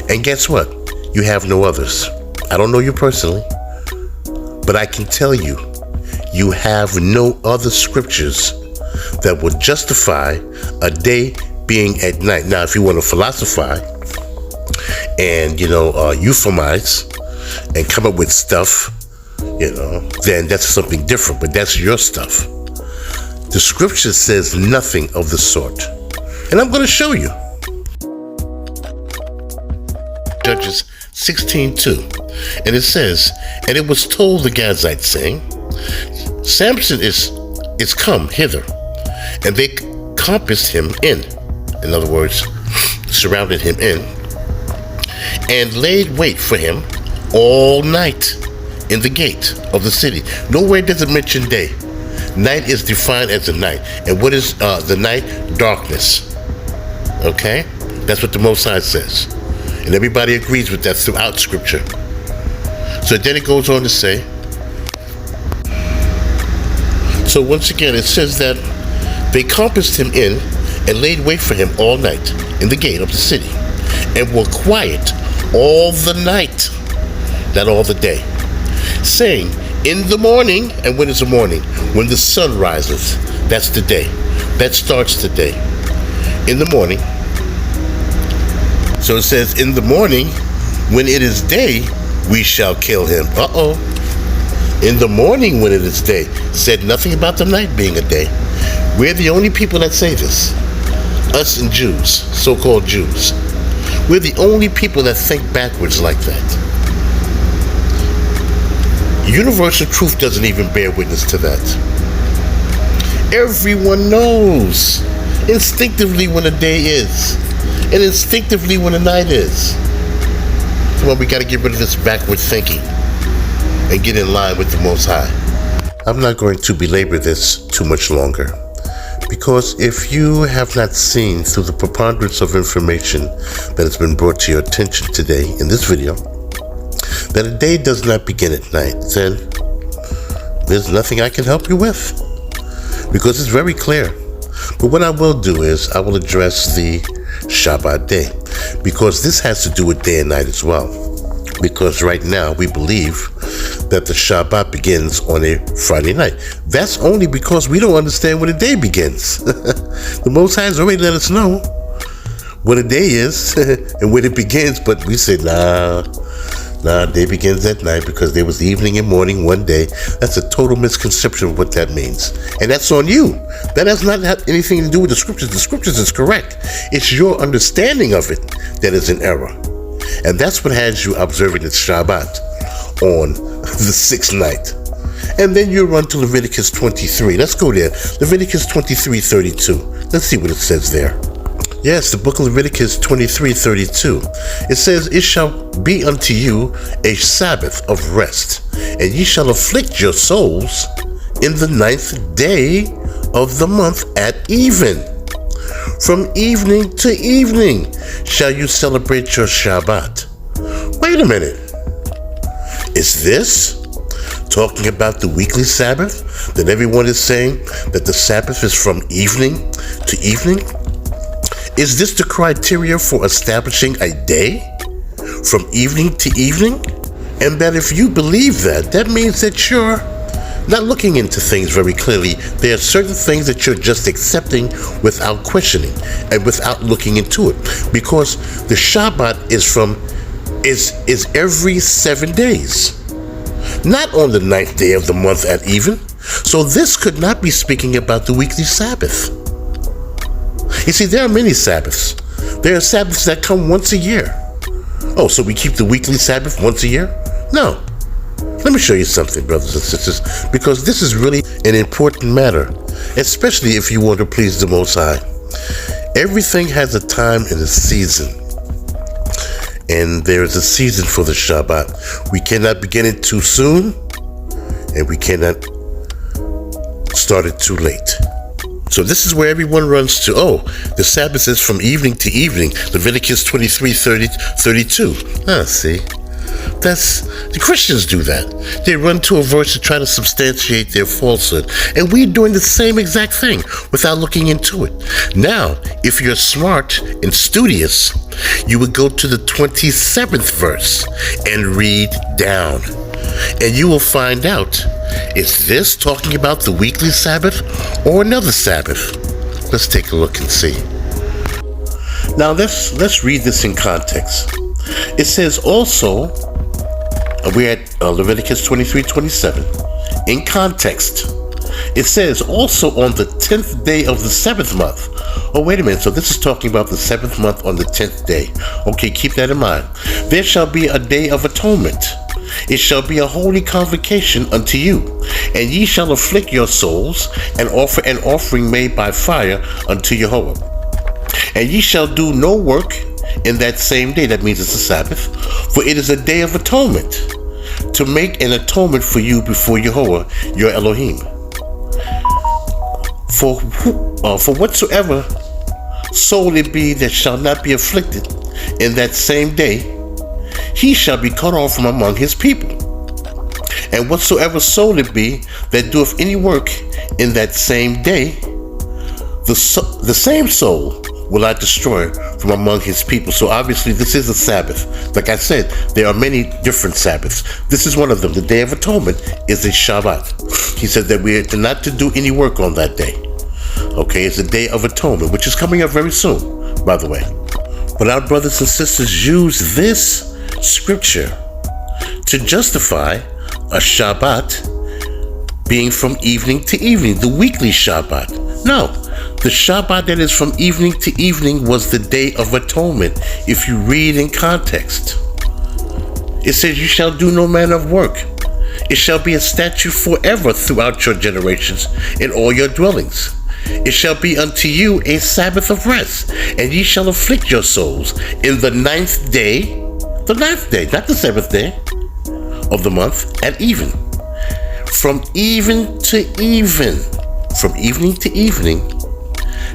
And guess what? You have no others. I don't know you personally, but I can tell you, you have no other scriptures that would justify a day being at night. Now, if you want to philosophize and, euphemize and come up with stuff, then that's something different, but that's your stuff. The scripture says nothing of the sort. And I'm going to show you. Judges 16:2. And it says, and it was told the Gazites, saying, Samson is come hither. And they compassed him in. In other words, surrounded him in. And laid wait for him all night in the gate of the city. Nowhere does it mention day. Night is defined as the night. And what is the night? Darkness. Okay? That's what the Most High says. And everybody agrees with that throughout Scripture. So then it goes on to say, so once again it says that they compassed him in and laid wait for him all night in the gate of the city, and were quiet all the night, not all the day, saying, in the morning. And when is the morning? When the sun rises. That's the day. That starts the day. In the morning. So it says, in the morning, when it is day, we shall kill him. In the morning when it is day. Said nothing about the night being a day. We're the only people that say this. Us and Jews, so-called Jews. We're the only people that think backwards like that. Universal truth doesn't even bear witness to that. Everyone knows instinctively when a day is, and instinctively when a night is. Come on, we got to get rid of this backward thinking and get in line with the Most High. I'm not going to belabor this too much longer, because if you have not seen through the preponderance of information that has been brought to your attention today in this video, that a day does not begin at night, then there's nothing I can help you with, because it's very clear. But what I will do is I will address the Shabbat day, because this has to do with day and night as well. Because right now we believe that the Shabbat begins on a Friday night. That's only because we don't understand when a day begins. The Most High has already let us know what a day is and when it begins, but we say, nah, day begins at night because there was evening and morning one day. That's a total misconception of what that means. And that's on you. That does not have anything to do with the scriptures. The scriptures is correct. It's your understanding of it that is in error. And that's what has you observing the Shabbat on the 6th night. And then you run to Leviticus 23. Let's go there. Leviticus 23:32. Let's see what it says there. Yes, the book of Leviticus 23:32. It says, it shall be unto you a Sabbath of rest, and ye shall afflict your souls in the 9th day of the month at even. From evening to evening shall you celebrate your Shabbat. Wait a minute. Is this talking about the weekly Sabbath? That everyone is saying that the Sabbath is from evening to evening? Is this the criteria for establishing a day? From evening to evening? And that if you believe that, that means that you're not looking into things very clearly. There are certain things that you're just accepting without questioning and without looking into it. Because the Shabbat is every 7 days. Not on the 9th day of the month at even. So this could not be speaking about the weekly Sabbath. You see, there are many Sabbaths. There are Sabbaths that come once a year. Oh, so we keep the weekly Sabbath once a year? No. Let me show you something, brothers and sisters, because this is really an important matter, especially if you want to please the Most High. Everything has a time and a season. And there is a season for the Shabbat. We cannot begin it too soon, and we cannot start it too late. So this is where everyone runs to. Oh, the Sabbath is from evening to evening. Leviticus 23:32. See, the Christians do that. They run to a verse to try to substantiate their falsehood. And we're doing the same exact thing without looking into it. Now, if you're smart and studious, you would go to the 27th verse and read down. And you will find out, is this talking about the weekly Sabbath or another Sabbath? Let's take a look and see. Now let's read this in context. It says also, we're at Leviticus 23:27. In context, it says also on the 10th day of the 7th month. Oh, wait a minute. So this is talking about the 7th month on the 10th day. Okay, keep that in mind. There shall be a day of atonement. It shall be a holy convocation unto you, and ye shall afflict your souls, and offer an offering made by fire unto Jehovah. And ye shall do no work in that same day. That means it's a Sabbath, for it is a day of atonement, to make an atonement for you before Jehovah, your Elohim. For whatsoever soul it be that shall not be afflicted in that same day, he shall be cut off from among his people. And whatsoever soul it be that doeth any work in that same day, the same soul will I destroy from among his people. So obviously this is a Sabbath. Like I said, there are many different Sabbaths. This is one of them. The Day of Atonement is a Shabbat. He said that we are not to do any work on that day. Okay, it's the Day of Atonement, which is coming up very soon, by the way. But our brothers and sisters use this scripture to justify a Shabbat being from evening to evening, the weekly Shabbat. No, the Shabbat that is from evening to evening was the Day of Atonement. If you read in context, it says, you shall do no manner of work. It shall be a statute forever throughout your generations in all your dwellings. It shall be unto you a Sabbath of rest, and ye shall afflict your souls in the 9th day, the 9th day, not the 7th day of the month, at even. From even to even, from evening to evening,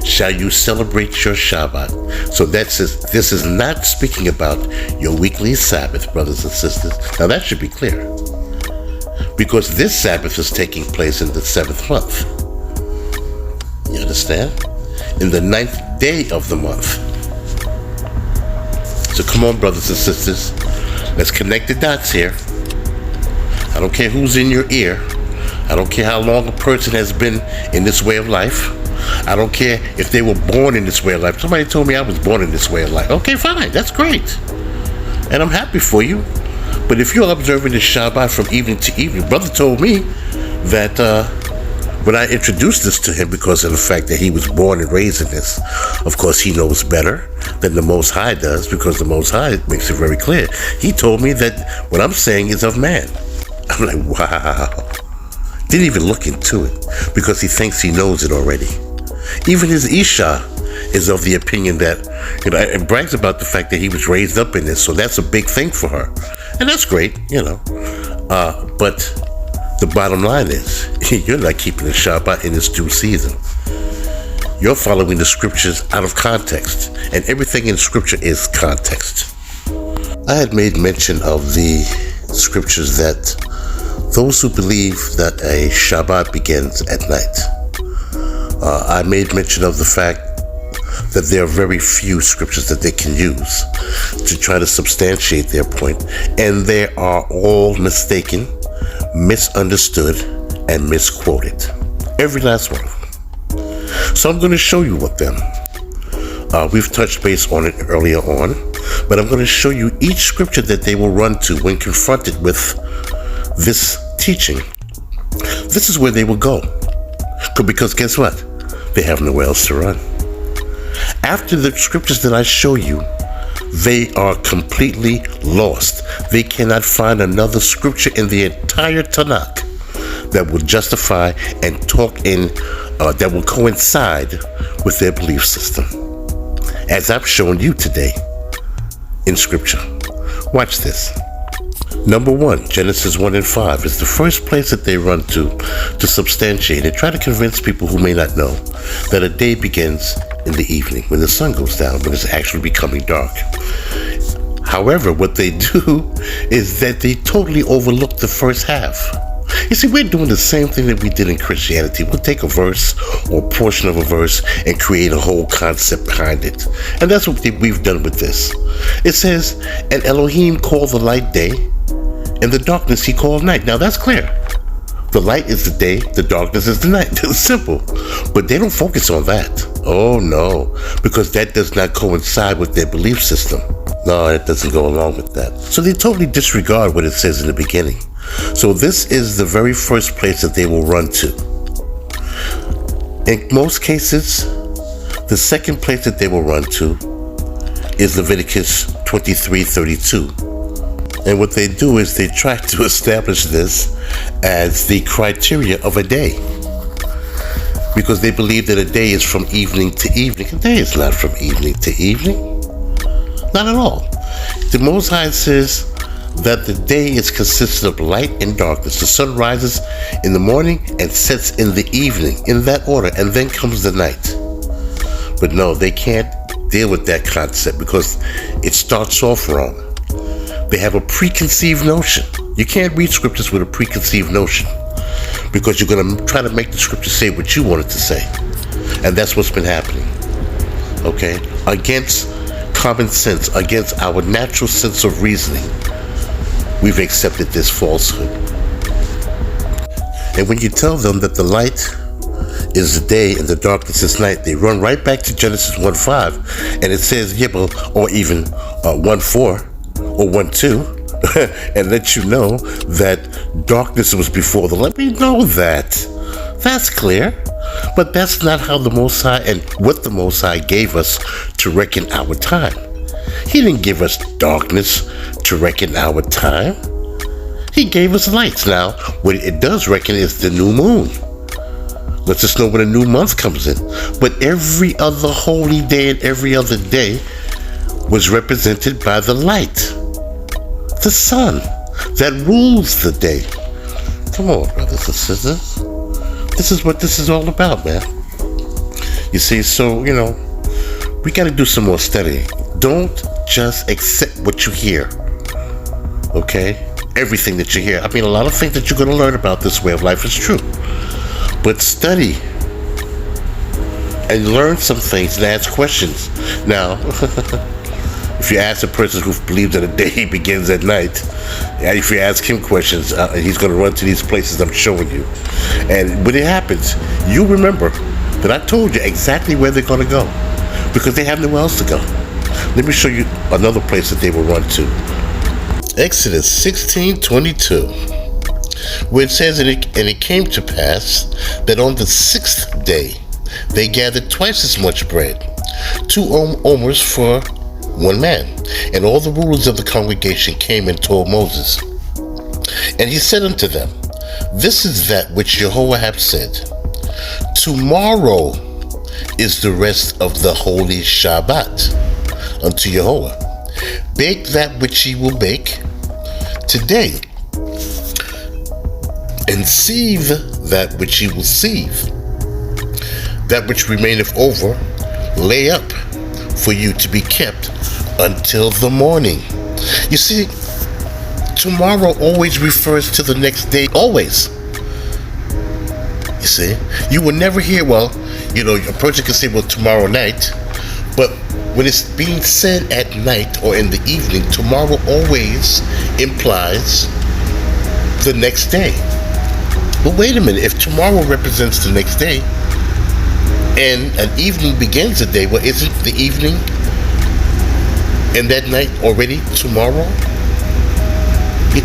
shall you celebrate your Shabbat. So this is not speaking about your weekly Sabbath, brothers and sisters. Now that should be clear, because this Sabbath is taking place in the 7th month. You understand? In the 9th day of the month. So come on, brothers and sisters, let's connect the dots here. I don't care who's in your ear. I don't care how long a person has been in this way of life. I don't care if they were born in this way of life. Somebody told me I was born in this way of life. Okay, fine, that's great. And I'm happy for you. But if you're observing the Shabbat from evening to evening, brother told me that when I introduced this to him, because of the fact that he was born and raised in this, of course he knows better than the Most High does, because the Most High makes it very clear. He told me that what I'm saying is of man. I'm like, wow. Didn't even look into it, because he thinks he knows it already. Even his Isha is of the opinion that, and brags about the fact that he was raised up in this, so that's a big thing for her. And that's great, but the bottom line is, you're not keeping the Shabbat in its due season. You're following the scriptures out of context, and everything in scripture is context. I had made mention of the scriptures that those who believe that a Shabbat begins at night. I made mention of the fact that there are very few scriptures that they can use to try to substantiate their point, and they are all mistaken, misunderstood, and misquoted. Every last one of them. So I'm going to show you what them. We've touched base on it earlier on, but I'm going to show you each scripture that they will run to when confronted with this teaching. This is where they will go. Because guess what? They have nowhere else to run. After the scriptures that I show you, they are completely lost. They cannot find another scripture in the entire Tanakh that will justify and talk in, that will coincide with their belief system, as I've shown you today in scripture. Watch this. Number one, Genesis 1 and 5 is the first place that they run to substantiate and try to convince people who may not know that a day begins in the evening when the sun goes down, when it's actually becoming dark. However, what they do is that they totally overlook the first half. You see, we're doing the same thing that we did in Christianity. We'll take a verse or a portion of a verse and create a whole concept behind it. And that's what we've done with this. It says, and Elohim called the light day, and the darkness he called night. Now that's clear. The light is the day, the darkness is the night. It's simple. But they don't focus on that. Oh no, because that does not coincide with their belief system. No, it doesn't go along with that. So they totally disregard what it says in the beginning. So this is the very first place that they will run to. In most cases, the second place that they will run to is Leviticus 23:32. And what they do is they try to establish this as the criteria of a day. Because they believe that a day is from evening to evening. A day is not from evening to evening. Not at all. The Most High says that the day is consistent of light and darkness. The sun rises in the morning and sets in the evening, in that order, and then comes the night. But no, they can't deal with that concept because it starts off wrong. They have a preconceived notion. You can't read scriptures with a preconceived notion because you're going to try to make the scripture say what you want it to say. And that's what's been happening. Okay? Against common sense, against our natural sense of reasoning, we've accepted this falsehood. And when you tell them that the light is the day and the darkness is night, they run right back to Genesis 1:5, and it says, or even 1:4 or 1:2, and let you know that darkness was before the light. We know that. That's clear. But that's not how the Most High and what the Most High gave us to reckon our time. He didn't give us darkness to reckon our time. He gave us lights. Now, what it does reckon is the new moon. Lets us know when a new month comes in. But every other holy day and every other day was represented by the light, the sun, that rules the day. Come on, brothers and sisters. This is what this is all about, man. You see, so, we got to do some more studying. Don't just accept what you hear, okay? Everything that you hear. I mean, a lot of things that you're going to learn about this way of life is true. But study and learn some things and ask questions. Now, if you ask a person who believes that a day begins at night, and if you ask him questions, he's going to run to these places I'm showing you. And when it happens, you remember that I told you exactly where they're going to go, because they have nowhere else to go. Let me show you another place that they will run to. Exodus 16:22, where it says, and it came to pass that on the 6th day they gathered twice as much bread, 2 omers for one man. And all the rulers of the congregation came and told Moses. And he said unto them, this is that which Jehovah hath said. Tomorrow is the rest of the holy Shabbat unto Jehovah. Bake that which ye will bake today, and sieve that which ye will sieve. That which remaineth over, lay up for you to be kept until the morning. You see, tomorrow always refers to the next day, always. You see, you will never hear, a person can say, tomorrow night, but when it's being said at night or in the evening, tomorrow always implies the next day. But wait a minute, if tomorrow represents the next day, and an evening begins the day, isn't the evening and that night already tomorrow?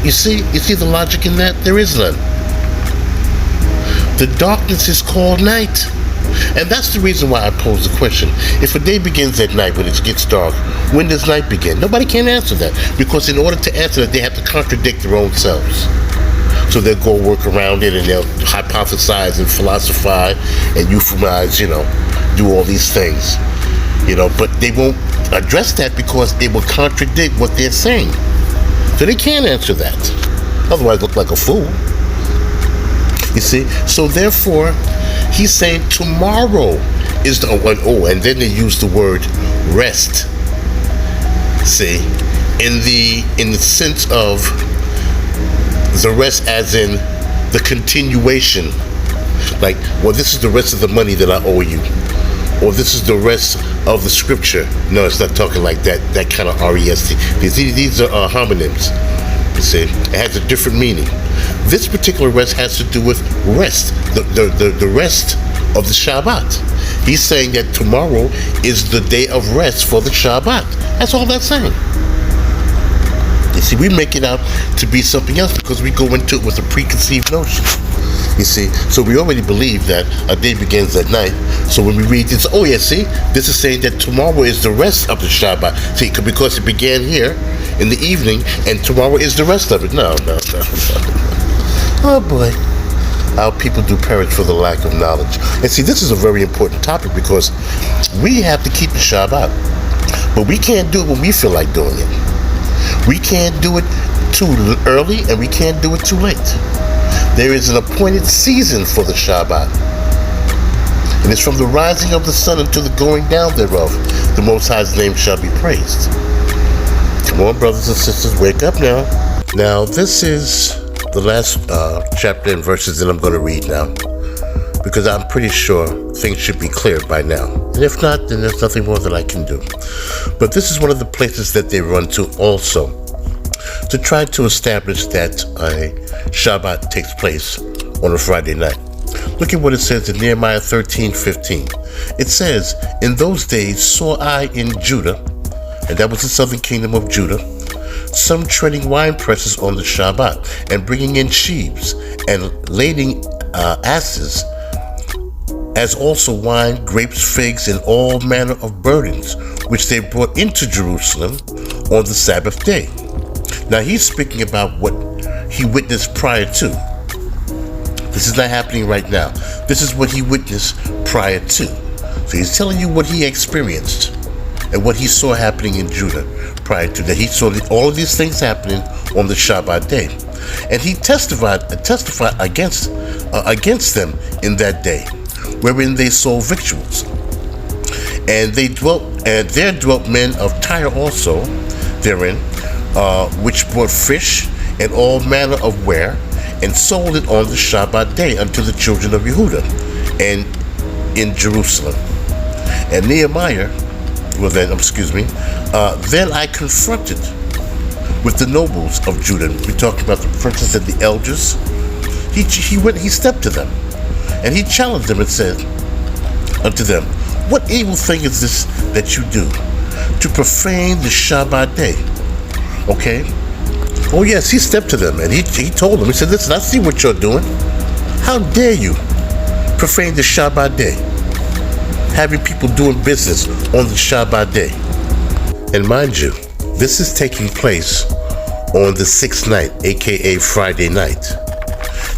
You see the logic in that? There is none. The darkness is called night. And that's the reason why I pose the question. If a day begins at night when it gets dark, when does night begin? Nobody can answer that. Because in order to answer that, they have to contradict their own selves. So they'll go work around it and they'll hypothesize and philosophize and euphemize, do all these things. But they won't address that because it will contradict what they're saying. So they can't answer that. Otherwise, look like a fool. You see? So therefore, he's saying tomorrow is the, and then they use the word rest. See? In the sense of the rest as in the continuation. Like, well, this is the rest of the money that I owe you. Or this is the rest of the scripture. No, it's not talking like that kind of R-E-S-T. These are homonyms. You see, it has a different meaning. This particular rest has to do with rest, the rest of the Shabbat. He's saying that tomorrow is the day of rest for the Shabbat. That's all that's saying. You see, we make it out to be something else because we go into it with a preconceived notion. You see, so we already believe that a day begins at night. So when we read this, oh yeah, see, this is saying that tomorrow is the rest of the Shabbat. See, because it began here in the evening, and tomorrow is the rest of it. No. Oh boy, how people do perish for the lack of knowledge. And see, this is a very important topic because we have to keep the Shabbat, but we can't do it when we feel like doing it. We can't do it too early, and we can't do it too late. There is an appointed season for the Shabbat. And it's from the rising of the sun until the going down thereof. The Most High's name shall be praised. Come on, brothers and sisters, wake up now. Now, this is the last chapter and verses that I'm going to read now, because I'm pretty sure things should be clear by now. And if not, then there's nothing more that I can do. But this is one of the places that they run to also, to try to establish that a Shabbat takes place on a Friday night. Look at what it says in Nehemiah 13:15. It says, "In those days saw I in Judah," and that was the southern kingdom of Judah, "some treading wine presses on the Shabbat, and bringing in sheaves, and lading asses, as also wine, grapes, figs, and all manner of burdens, which they brought into Jerusalem on the Sabbath day." Now he's speaking about what he witnessed prior to. This is not happening right now. This is what he witnessed prior to. So he's telling you what he experienced and what he saw happening in Judah prior to that. He saw all of these things happening on the Shabbat day. And he testified against them in that day, wherein they sold victuals. And there dwelt men of Tyre also therein, which brought fish and all manner of ware, and sold it on the Shabbat day unto the children of Yehudah, and in Jerusalem. And Nehemiah, then I confronted with the nobles of Judah. We're talking about the princes and the elders. He stepped to them, and he challenged them and said unto them, "What evil thing is this that you do, to profane the Shabbat day?" Okay? Oh yes, he stepped to them and he told them, he said, "Listen, I see what you're doing. How dare you profane the Shabbat day, having people doing business on the Shabbat day?" And mind you, this is taking place on the sixth night, aka Friday night.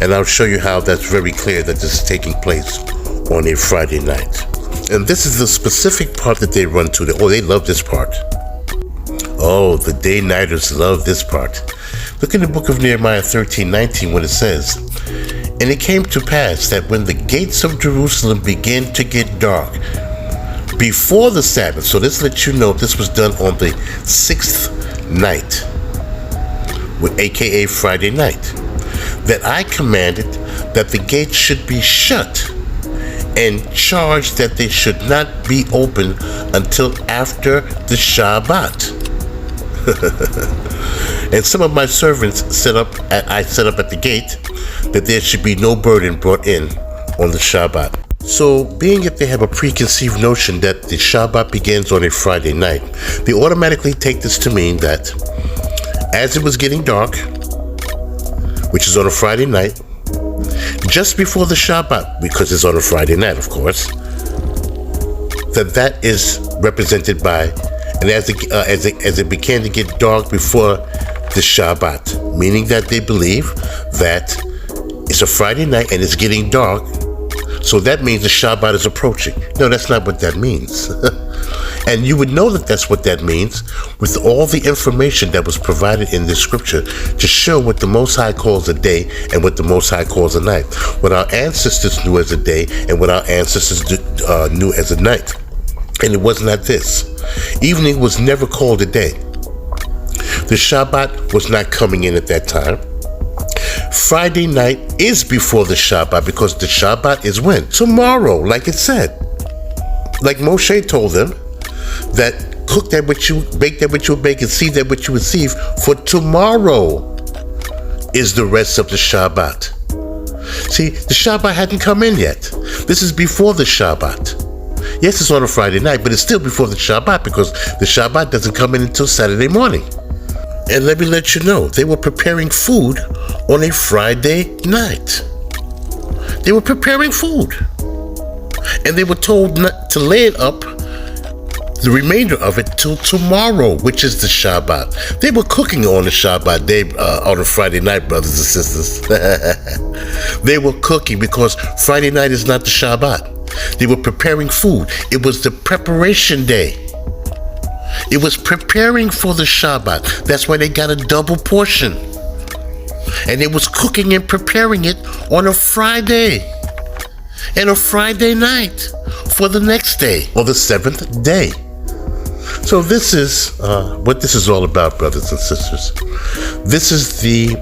And I'll show you how that's very clear that this is taking place on a Friday night. And this is the specific part that they run to. They love this part. Oh, the day-nighters love this part. Look in the book of Nehemiah 13:19 when it says, "And it came to pass that when the gates of Jerusalem began to get dark before the Sabbath," so this lets you know this was done on the sixth night, aka Friday night, "that I commanded that the gates should be shut, and charged that they should not be open until after the Shabbat." "And some of my servants I set up at the gate, that there should be no burden brought in on the Shabbat." So, being that they have a preconceived notion that the Shabbat begins on a Friday night, they automatically take this to mean that as it was getting dark, which is on a Friday night, just before the Shabbat, because it's on a Friday night, of course, that is represented by, and as it began to get dark before the Shabbat, meaning that they believe that it's a Friday night and it's getting dark, so that means the Shabbat is approaching. No, that's not what that means. And you would know that that's what that means with all the information that was provided in this scripture to show what the Most High calls a day and what the Most High calls a night. What our ancestors knew as a day and what our ancestors knew as a night. And it was not this. Evening was never called a day. The Shabbat was not coming in at that time. Friday night is before the Shabbat because the Shabbat is when? Tomorrow, like it said. Like Moshe told them, that cook that which you bake, that which you bake, and see that which you receive, for tomorrow is the rest of the Shabbat. See, the Shabbat hadn't come in yet. This is before the Shabbat. Yes, it's on a Friday night, but it's still before the Shabbat because the Shabbat doesn't come in until Saturday morning. And let me let you know, they were preparing food on a Friday night. They were preparing food. And they were told not to lay it up, the remainder of it, till tomorrow, which is the Shabbat. They were cooking on the Shabbat day, on a Friday night, brothers and sisters. They were cooking because Friday night is not the Shabbat. They were preparing food. It was the preparation day. It was preparing for the Shabbat. That's why they got a double portion. And they was cooking and preparing it on a Friday. And a Friday night for the next day, or the seventh day. So this is what this is all about, brothers and sisters. This is the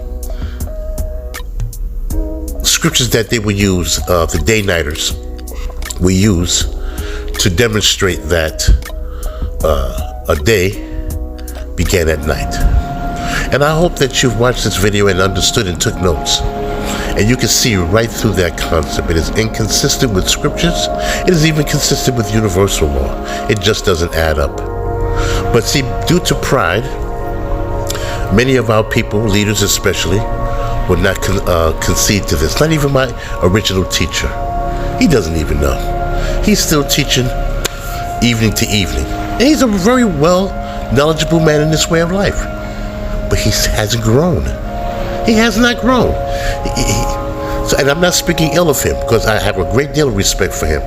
scriptures that they will use, the day-nighters will use to demonstrate that a day began at night. And I hope that you've watched this video and understood and took notes. And you can see right through that concept. It is inconsistent with scriptures. It is even consistent with universal law. It just doesn't add up. But see, due to pride, many of our people, leaders especially, would not concede to this. Not even my original teacher. He doesn't even know. He's still teaching evening to evening. And he's a very well knowledgeable man in this way of life. But he hasn't grown. He has not grown. And I'm not speaking ill of him because I have a great deal of respect for him.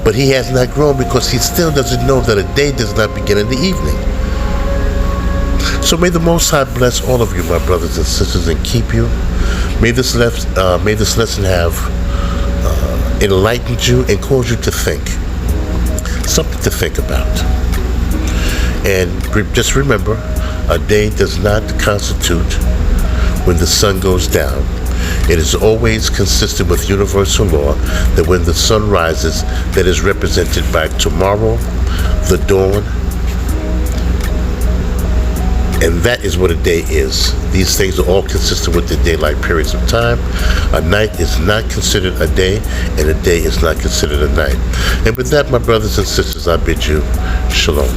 But he has not grown because he still doesn't know that a day does not begin in the evening. So may the Most High bless all of you, my brothers and sisters, and keep you. May this lesson have enlightened you and caused you to think. Something to think about. And just remember, a day does not constitute when the sun goes down. It is always consistent with universal law that when the sun rises, that is represented by tomorrow, the dawn, and that is what a day is. These things are all consistent with the daylight periods of time. A night is not considered a day, and a day is not considered a night. And with that, my brothers and sisters, I bid you shalom.